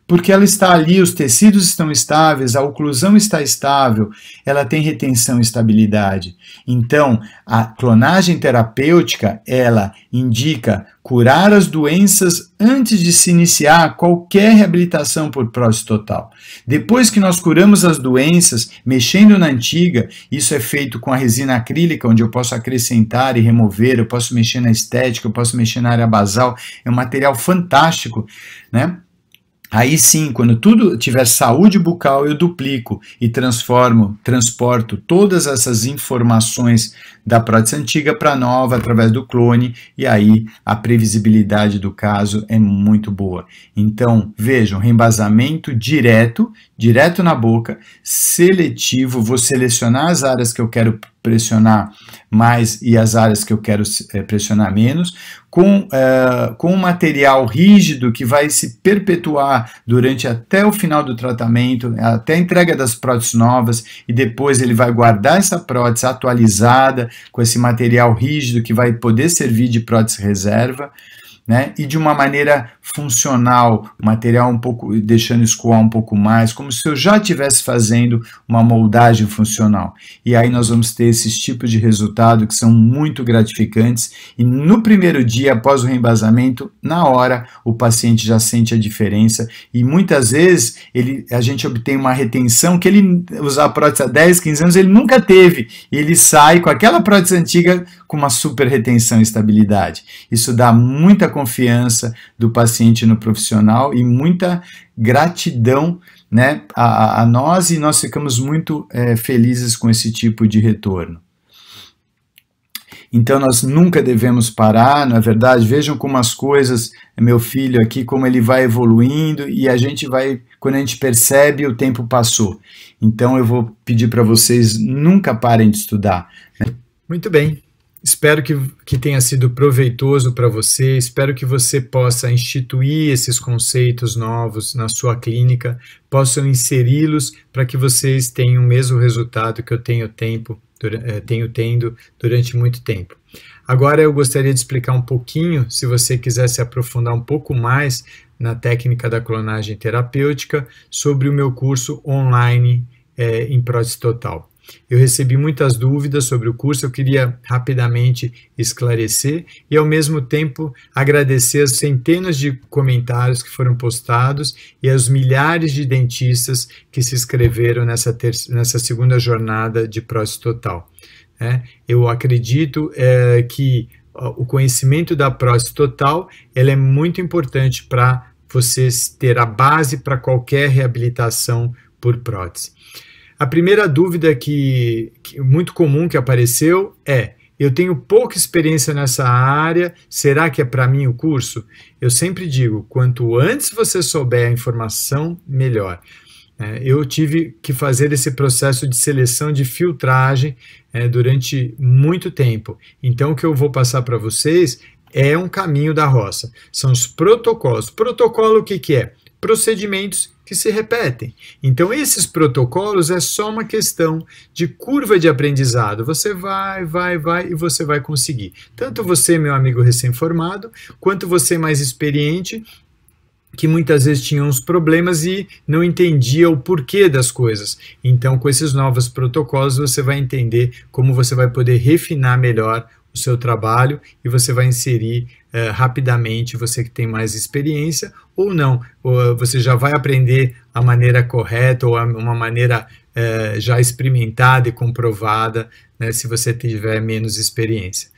Speaker 4: porque ela está ali, os tecidos estão estáveis, a oclusão está estável, ela tem retenção e estabilidade. Então, a clonagem terapêutica, ela indica curar as doenças antes de se iniciar qualquer reabilitação por prótese total. Depois que nós curamos as doenças, mexendo na antiga, isso é feito com a resina acrílica, onde eu posso acrescentar e remover, eu posso mexer na estética, eu posso mexer na área basal, é um material fantástico, né? Aí sim, quando tudo tiver saúde bucal, eu duplico e transporto todas essas informações da prótese antiga para a nova através do clone, e aí a previsibilidade do caso é muito boa. Então, vejam, reembasamento direto na boca, seletivo, vou selecionar as áreas que eu quero pressionar mais e as áreas que eu quero pressionar menos, com um material rígido que vai se perpetuar durante até o final do tratamento, até a entrega das próteses novas, e depois ele vai guardar essa prótese atualizada com esse material rígido que vai poder servir de prótese reserva, né? E de uma maneira funcional, material um pouco, deixando escoar um pouco mais, como se eu já estivesse fazendo uma moldagem funcional. E aí nós vamos ter esses tipos de resultado que são muito gratificantes, e no primeiro dia após o reembasamento, na hora, o paciente já sente a diferença, e muitas vezes a gente obtém uma retenção que ele usar a prótese há 10, 15 anos, ele nunca teve, e ele sai com aquela prótese antiga com uma super retenção e estabilidade. Isso dá muita confiança do paciente no profissional e muita gratidão, né, a nós, e nós ficamos muito felizes com esse tipo de retorno. Então nós nunca devemos parar, não é verdade? Vejam como as coisas, meu filho aqui, como ele vai evoluindo, e a gente vai, quando a gente percebe, o tempo passou. Então eu vou pedir para vocês, nunca parem de estudar.
Speaker 3: Muito bem. Espero que tenha sido proveitoso para você, espero que você possa instituir esses conceitos novos na sua clínica, possam inseri-los para que vocês tenham o mesmo resultado que eu tenho tendo durante muito tempo. Agora eu gostaria de explicar um pouquinho, se você quiser se aprofundar um pouco mais na técnica da clonagem terapêutica, sobre o meu curso online em prótese total. Eu recebi muitas dúvidas sobre o curso, eu queria rapidamente esclarecer e, ao mesmo tempo, agradecer as centenas de comentários que foram postados e aos milhares de dentistas que se inscreveram nessa segunda jornada de prótese total. Eu acredito que o conhecimento da prótese total ela é muito importante para vocês ter a base para qualquer reabilitação por prótese. A primeira dúvida que muito comum que apareceu é: eu tenho pouca experiência nessa área, será que é para mim o curso? Eu sempre digo, quanto antes você souber a informação, melhor. Eu tive que fazer esse processo de seleção, de filtragem durante muito tempo. Então o que eu vou passar para vocês é um caminho da roça. São os protocolos. Protocolo o que é? Procedimentos que se repetem. Então, esses protocolos é só uma questão de curva de aprendizado. Você vai e você vai conseguir. Tanto você, meu amigo recém-formado, quanto você mais experiente, que muitas vezes tinha uns problemas e não entendia o porquê das coisas. Então, com esses novos protocolos, você vai entender como você vai poder refinar melhor o seu trabalho e você vai inserir rapidamente, você que tem mais experiência ou não, ou você já vai aprender a maneira correta ou uma maneira já experimentada e comprovada, né, se você tiver menos experiência.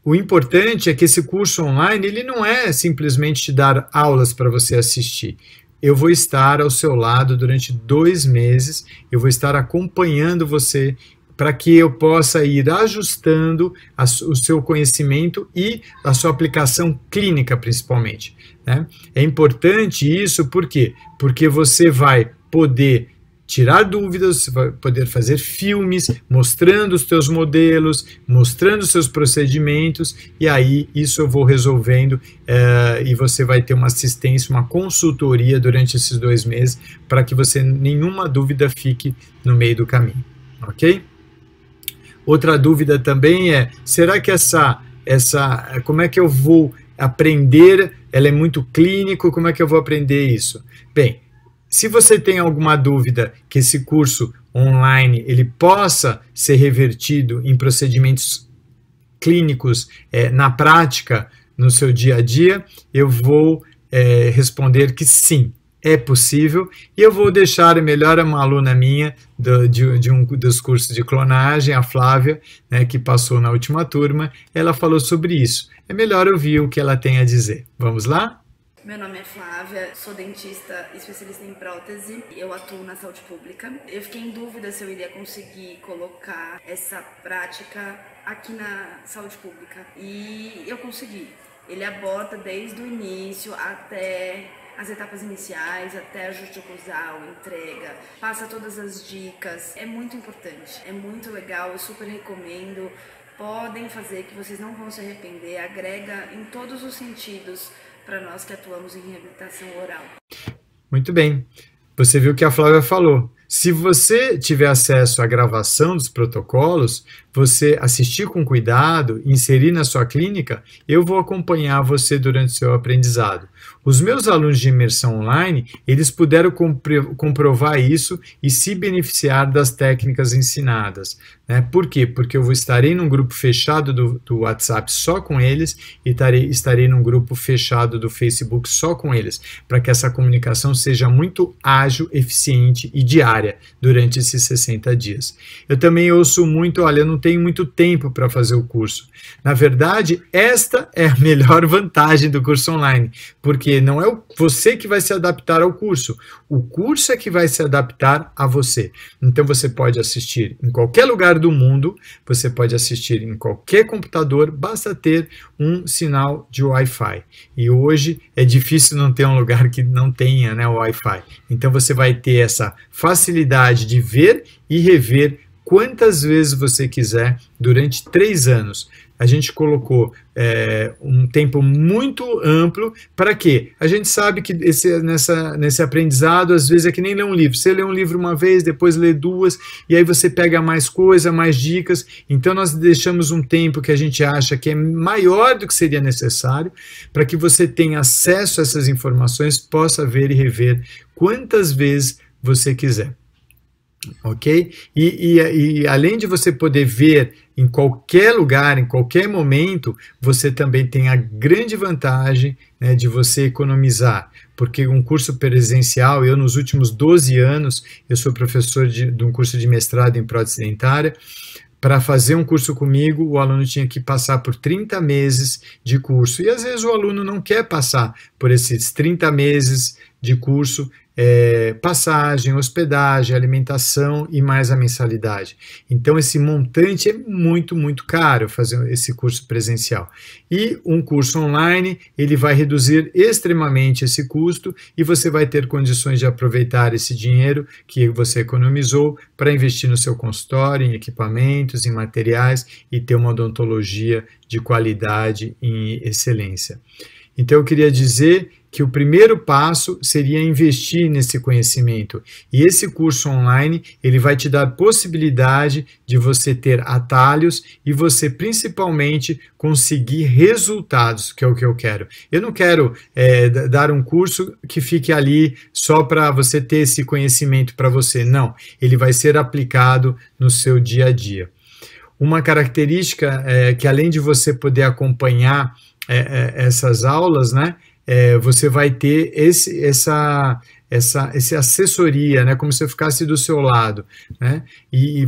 Speaker 3: O importante é que esse curso online, ele não é simplesmente te dar aulas para você assistir. Eu vou estar ao seu lado durante 2 meses, eu vou estar acompanhando você para que eu possa ir ajustando o seu conhecimento e a sua aplicação clínica, principalmente, né? É importante isso, por quê? Porque você vai poder tirar dúvidas, você vai poder fazer filmes mostrando os teus modelos, mostrando os seus procedimentos, e aí isso eu vou resolvendo e você vai ter uma assistência, uma consultoria durante esses 2 meses para que você nenhuma dúvida fique no meio do caminho, ok? Outra dúvida também é, será que como é que eu vou aprender? Ela é muito clínico, como é que eu vou aprender isso? Bem, se você tem alguma dúvida que esse curso online ele possa ser revertido em procedimentos clínicos na prática, no seu dia a dia, eu vou responder que sim, é possível, e eu vou deixar melhor uma aluna minha de um dos cursos de clonagem, a Flávia, né, que passou na última turma, ela falou sobre isso. É melhor ouvir o que ela tem a dizer. Vamos lá?
Speaker 5: Meu nome é Flávia, sou dentista especialista em prótese, eu atuo na saúde pública. Eu fiquei em dúvida se eu iria conseguir colocar essa prática aqui na saúde pública e eu consegui. Ele aborda desde o início até as etapas iniciais, até ajuste oclusal, entrega, passa todas as dicas. É muito importante, é muito legal, eu super recomendo. Podem fazer que vocês não vão se arrepender, agrega em todos os sentidos para nós que atuamos em reabilitação oral.
Speaker 3: Muito bem. Você viu o que a Flávia falou. Se você tiver acesso à gravação dos protocolos, você assistir com cuidado, inserir na sua clínica, eu vou acompanhar você durante o seu aprendizado. Os meus alunos de imersão online, eles puderam comprovar isso e se beneficiar das técnicas ensinadas. Né? Por quê? Porque eu estarei num grupo fechado do WhatsApp só com eles e estarei num grupo fechado do Facebook só com eles, para que essa comunicação seja muito ágil, eficiente e diária durante esses 60 dias. Eu também ouço muito, olha, eu não tenho muito tempo para fazer o curso. Na verdade, esta é a melhor vantagem do curso online, porque não é você que vai se adaptar ao curso, o curso é que vai se adaptar a você. Então você pode assistir em qualquer lugar do mundo, você pode assistir em qualquer computador, basta ter um sinal de Wi-Fi. E hoje é difícil não ter um lugar que não tenha, né, Wi-Fi. Então você vai ter essa facilidade de ver e rever quantas vezes você quiser durante 3 anos. A gente colocou um tempo muito amplo. Para quê? A gente sabe que nesse aprendizado, às vezes é que nem ler um livro. Você lê um livro uma vez, depois lê 2, e aí você pega mais coisa, mais dicas. Então nós deixamos um tempo que a gente acha que é maior do que seria necessário, para que você tenha acesso a essas informações, possa ver e rever quantas vezes você quiser. Ok? E além de você poder ver em qualquer lugar, em qualquer momento, você também tem a grande vantagem, né, de você economizar, porque um curso presencial, eu nos últimos 12 anos, eu sou professor de um curso de mestrado em prótese dentária. Para fazer um curso comigo, o aluno tinha que passar por 30 meses de curso, e às vezes o aluno não quer passar por esses 30 meses de curso, passagem, hospedagem, alimentação e mais a mensalidade. Então esse montante é muito, muito caro fazer esse curso presencial. E um curso online, ele vai reduzir extremamente esse custo e você vai ter condições de aproveitar esse dinheiro que você economizou para investir no seu consultório, em equipamentos, em materiais e ter uma odontologia de qualidade e excelência. Então eu queria dizer que o primeiro passo seria investir nesse conhecimento. E esse curso online, ele vai te dar possibilidade de você ter atalhos e você principalmente conseguir resultados, que é o que eu quero. Eu não quero dar um curso que fique ali só para você ter esse conhecimento para você. Não, ele vai ser aplicado no seu dia a dia. Uma característica é que além de você poder acompanhar essas aulas, né, você vai ter essa assessoria, né, como se eu ficasse do seu lado, né, e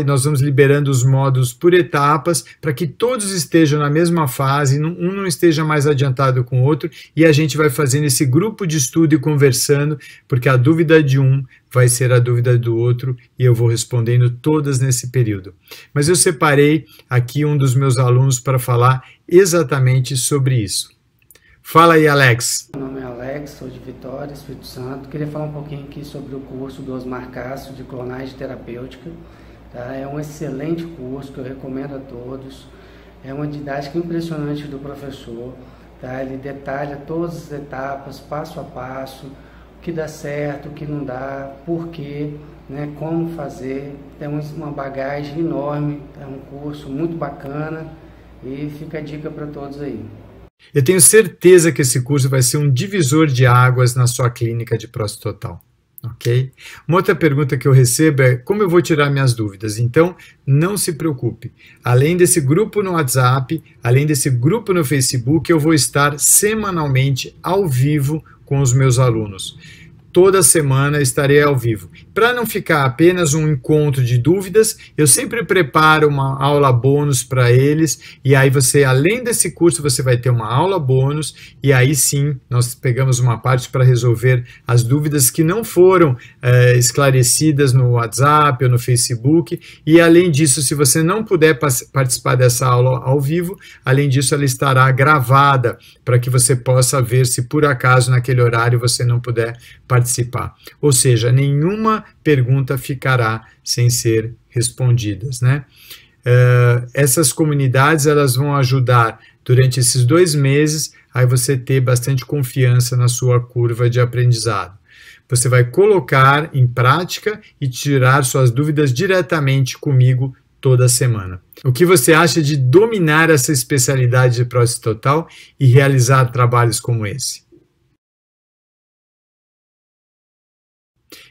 Speaker 3: nós vamos liberando os módulos por etapas, para que todos estejam na mesma fase, um não esteja mais adiantado com o outro, e a gente vai fazendo esse grupo de estudo e conversando, porque a dúvida de um vai ser a dúvida do outro, e eu vou respondendo todas nesse período. Mas eu separei aqui um dos meus alunos para falar exatamente sobre isso. Fala aí, Alex.
Speaker 6: Meu nome é Alex, sou de Vitória, Espírito Santo. Queria falar um pouquinho aqui sobre o curso do Osmar Castro de clonagem terapêutica. Tá? É um excelente curso que eu recomendo a todos. É uma didática impressionante do professor. Tá? Ele detalha todas as etapas, passo a passo, o que dá certo, o que não dá, por quê, né? Como fazer. Tem uma bagagem enorme, é um curso muito bacana e fica a dica para todos aí.
Speaker 3: Eu tenho certeza que esse curso vai ser um divisor de águas na sua clínica de prótese total, ok? Uma outra pergunta que eu recebo é como eu vou tirar minhas dúvidas? Então, não se preocupe. Além desse grupo no WhatsApp, além desse grupo no Facebook, eu vou estar semanalmente ao vivo com os meus alunos. Toda semana estarei ao vivo. para não ficar apenas um encontro de dúvidas, eu sempre preparo uma aula bônus para eles, e aí você, além desse curso, você vai ter uma aula bônus, e aí sim, nós pegamos uma parte para resolver as dúvidas que não foram esclarecidas no WhatsApp ou no Facebook, e além disso, se você não puder participar dessa aula ao vivo, além disso, ela estará gravada, para que você possa ver se por acaso naquele horário você não puder participar. Ou seja, nenhuma pergunta ficará sem ser respondidas, né? Essas comunidades, elas vão ajudar durante esses 2 meses a você ter bastante confiança na sua curva de aprendizado. Você vai colocar em prática e tirar suas dúvidas diretamente comigo toda semana. O que você acha de dominar essa especialidade de prótese total e realizar trabalhos como esse?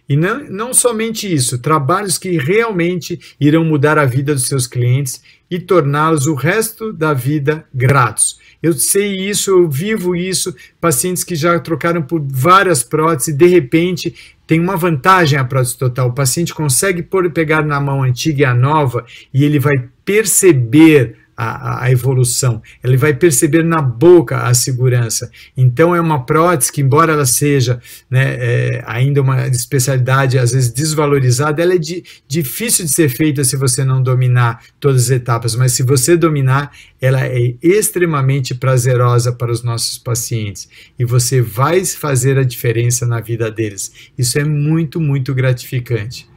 Speaker 3: E não somente isso, trabalhos que realmente irão mudar a vida dos seus clientes e torná-los o resto da vida gratos. Eu sei isso, eu vivo isso, pacientes que já trocaram por várias próteses e de repente tem uma vantagem a prótese total. O paciente consegue pegar na mão a antiga e a nova e ele vai perceber a evolução, ele vai perceber na boca a segurança. Então é uma prótese que, embora ela seja, né, ainda uma especialidade às vezes desvalorizada, ela é difícil de ser feita se você não dominar todas as etapas, mas se você dominar, ela é extremamente prazerosa para os nossos pacientes e você vai fazer a diferença na vida deles. Isso é muito, muito gratificante.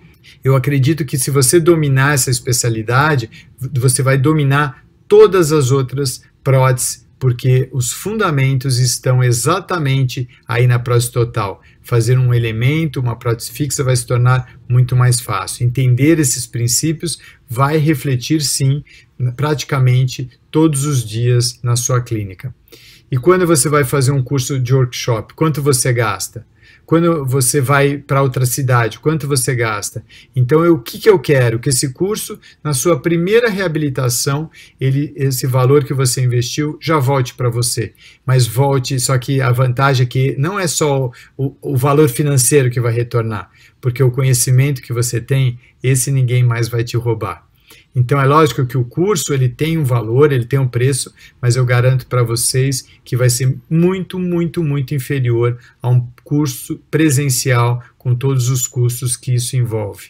Speaker 3: Eu acredito que se você dominar essa especialidade, você vai dominar todas as outras próteses, porque os fundamentos estão exatamente aí na prótese total. Fazer um elemento, uma prótese fixa, vai se tornar muito mais fácil. Entender esses princípios vai refletir, sim, praticamente todos os dias na sua clínica. E quando você vai fazer um curso de workshop, quanto você gasta? Quando você vai para outra cidade, quanto você gasta? Então, o que eu quero? Que esse curso, na sua primeira reabilitação, esse valor que você investiu já volte para você. Mas volte, só que a vantagem é que não é só o valor financeiro que vai retornar, porque o conhecimento que você tem, esse ninguém mais vai te roubar. Então é lógico que o curso ele tem um valor, ele tem um preço, mas eu garanto para vocês que vai ser muito, muito, muito inferior a um curso presencial com todos os custos que isso envolve.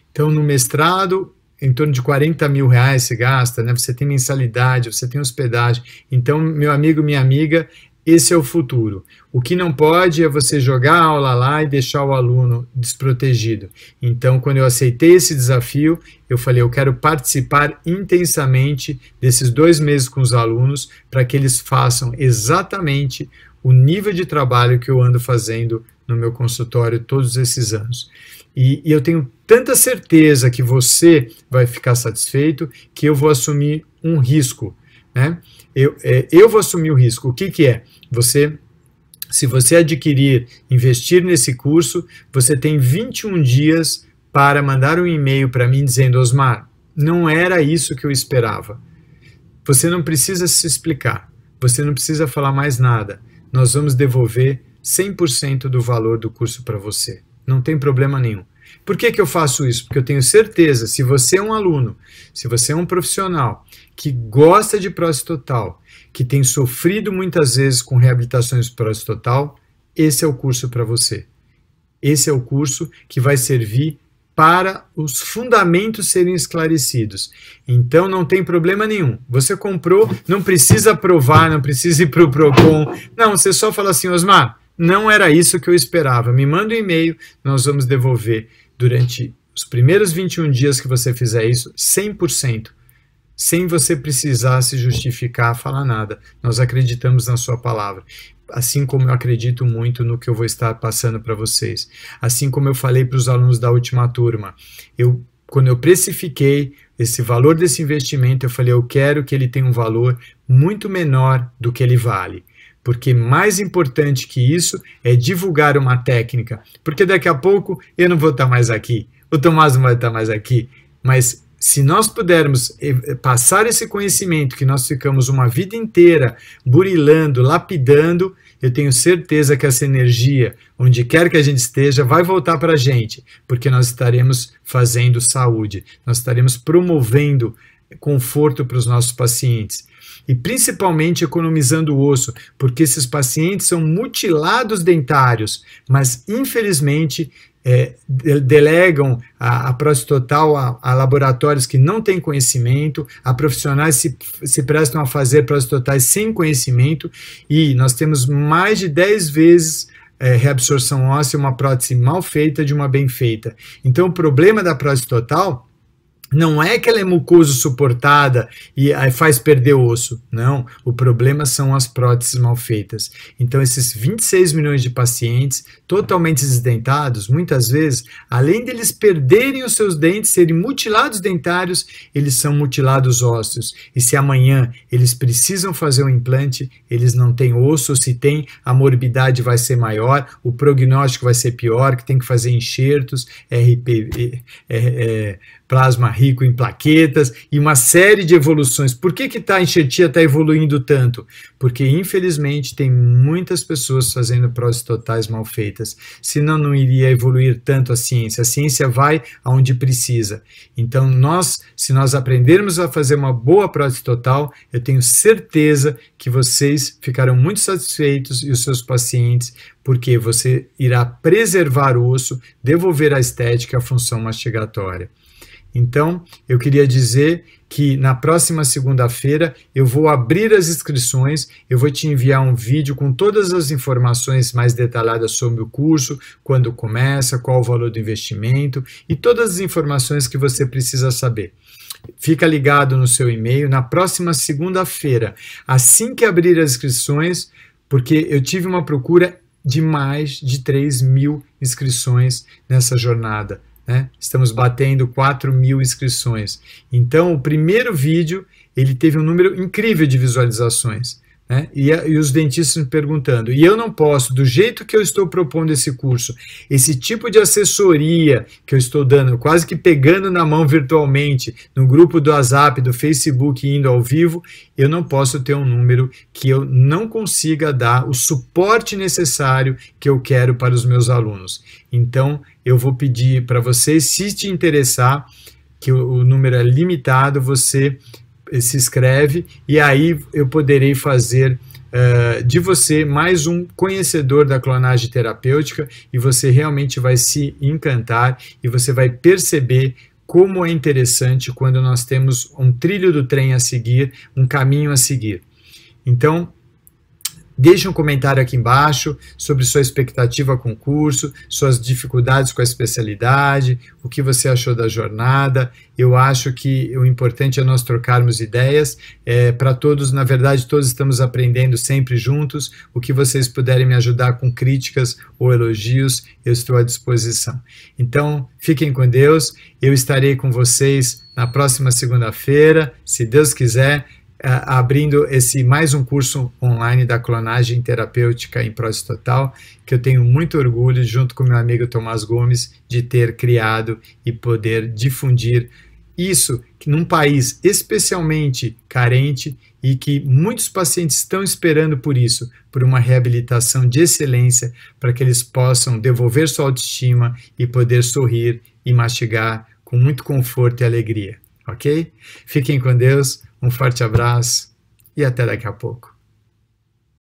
Speaker 3: Então no mestrado, em torno de R$40 mil se gasta, né? Você tem mensalidade, você tem hospedagem. Então, meu amigo, minha amiga, esse é o futuro. O que não pode é você jogar a aula lá e deixar o aluno desprotegido. Então, quando eu aceitei esse desafio, eu falei, eu quero participar intensamente desses 2 meses com os alunos para que eles façam exatamente o nível de trabalho que eu ando fazendo no meu consultório todos esses anos. E eu tenho tanta certeza que você vai ficar satisfeito que eu vou assumir um risco, né? Eu vou assumir o risco. O que é? Se você adquirir, investir nesse curso, você tem 21 dias para mandar um e-mail para mim dizendo, Osmar, não era isso que eu esperava. Você não precisa se explicar, você não precisa falar mais nada. Nós vamos devolver 100% do valor do curso para você. Não tem problema nenhum. Por que eu faço isso? Porque eu tenho certeza, se você é um aluno, se você é um profissional que gosta de prótese total, que tem sofrido muitas vezes com reabilitações de prótese total, esse é o curso para você. Esse é o curso que vai servir para os fundamentos serem esclarecidos. Então não tem problema nenhum. Você comprou, não precisa provar, não precisa ir para o Procon. Não, você só fala assim, Osmar, não era isso que eu esperava. Me manda um e-mail, nós vamos devolver durante os primeiros 21 dias que você fizer isso, 100%, sem você precisar se justificar, falar nada. Nós acreditamos na sua palavra. Assim como eu acredito muito no que eu vou estar passando para vocês. Assim como eu falei para os alunos da última turma. Quando eu precifiquei esse valor desse investimento, eu falei, eu quero que ele tenha um valor muito menor do que ele vale. Porque mais importante que isso é divulgar uma técnica. Porque daqui a pouco eu não vou estar mais aqui, o Tomás não vai estar mais aqui. Mas se nós pudermos passar esse conhecimento que nós ficamos uma vida inteira burilando, lapidando, eu tenho certeza que essa energia, onde quer que a gente esteja, vai voltar para a gente, porque nós estaremos fazendo saúde, nós estaremos promovendo conforto para os nossos pacientes. E principalmente economizando o osso, porque esses pacientes são mutilados dentários, mas infelizmente delegam a prótese total a laboratórios que não têm conhecimento, a profissionais se prestam a fazer próteses totais sem conhecimento, e nós temos mais de 10 vezes reabsorção óssea, uma prótese mal feita de uma bem feita. Então o problema da prótese total não é que ela é mucoso suportada e faz perder o osso. Não, o problema são as próteses mal feitas. Então, esses 26 milhões de pacientes totalmente desdentados, muitas vezes, além deles perderem os seus dentes, serem mutilados dentários, eles são mutilados ósseos. E se amanhã eles precisam fazer um implante, eles não têm osso, ou se tem, a morbidade vai ser maior, o prognóstico vai ser pior, que tem que fazer enxertos, plasma rico em plaquetas e uma série de evoluções. Por que a enxertia está evoluindo tanto? Porque, infelizmente, tem muitas pessoas fazendo próteses totais mal feitas. Senão, não iria evoluir tanto a ciência. A ciência vai aonde precisa. Então, se nós aprendermos a fazer uma boa prótese total, eu tenho certeza que vocês ficarão muito satisfeitos e os seus pacientes, porque você irá preservar o osso, devolver a estética e a função mastigatória. Então, eu queria dizer que na próxima segunda-feira eu vou abrir as inscrições, eu vou te enviar um vídeo com todas as informações mais detalhadas sobre o curso, quando começa, qual o valor do investimento e todas as informações que você precisa saber. Fica ligado no seu e-mail na próxima segunda-feira, assim que abrir as inscrições, porque eu tive uma procura de mais de 3.000 inscrições nessa jornada. Estamos batendo 4.000 inscrições. Então, o primeiro vídeo, ele teve um número incrível de visualizações. E os dentistas me perguntando, e eu não posso, do jeito que eu estou propondo esse curso, esse tipo de assessoria que eu estou dando, quase que pegando na mão virtualmente, no grupo do WhatsApp, do Facebook, indo ao vivo, eu não posso ter um número que eu não consiga dar o suporte necessário que eu quero para os meus alunos. Então, eu vou pedir para vocês, se te interessar, que o número é limitado, você se inscreve e aí eu poderei fazer de você mais um conhecedor da clonagem terapêutica e você realmente vai se encantar e você vai perceber como é interessante quando nós temos um trilho do trem a seguir, um caminho a seguir. Então, deixe um comentário aqui embaixo sobre sua expectativa com o curso, suas dificuldades com a especialidade, o que você achou da jornada. Eu acho que o importante é nós trocarmos ideias. Para todos, na verdade, todos estamos aprendendo sempre juntos. O que vocês puderem me ajudar com críticas ou elogios, eu estou à disposição. Então, fiquem com Deus. Eu estarei com vocês na próxima segunda-feira, se Deus quiser, abrindo mais um curso online da clonagem terapêutica em prótese total, que eu tenho muito orgulho, junto com meu amigo Tomás Gomes, de ter criado e poder difundir isso num país especialmente carente e que muitos pacientes estão esperando por isso, por uma reabilitação de excelência, para que eles possam devolver sua autoestima e poder sorrir e mastigar com muito conforto e alegria, ok? Fiquem com Deus. Um forte abraço e até daqui a pouco.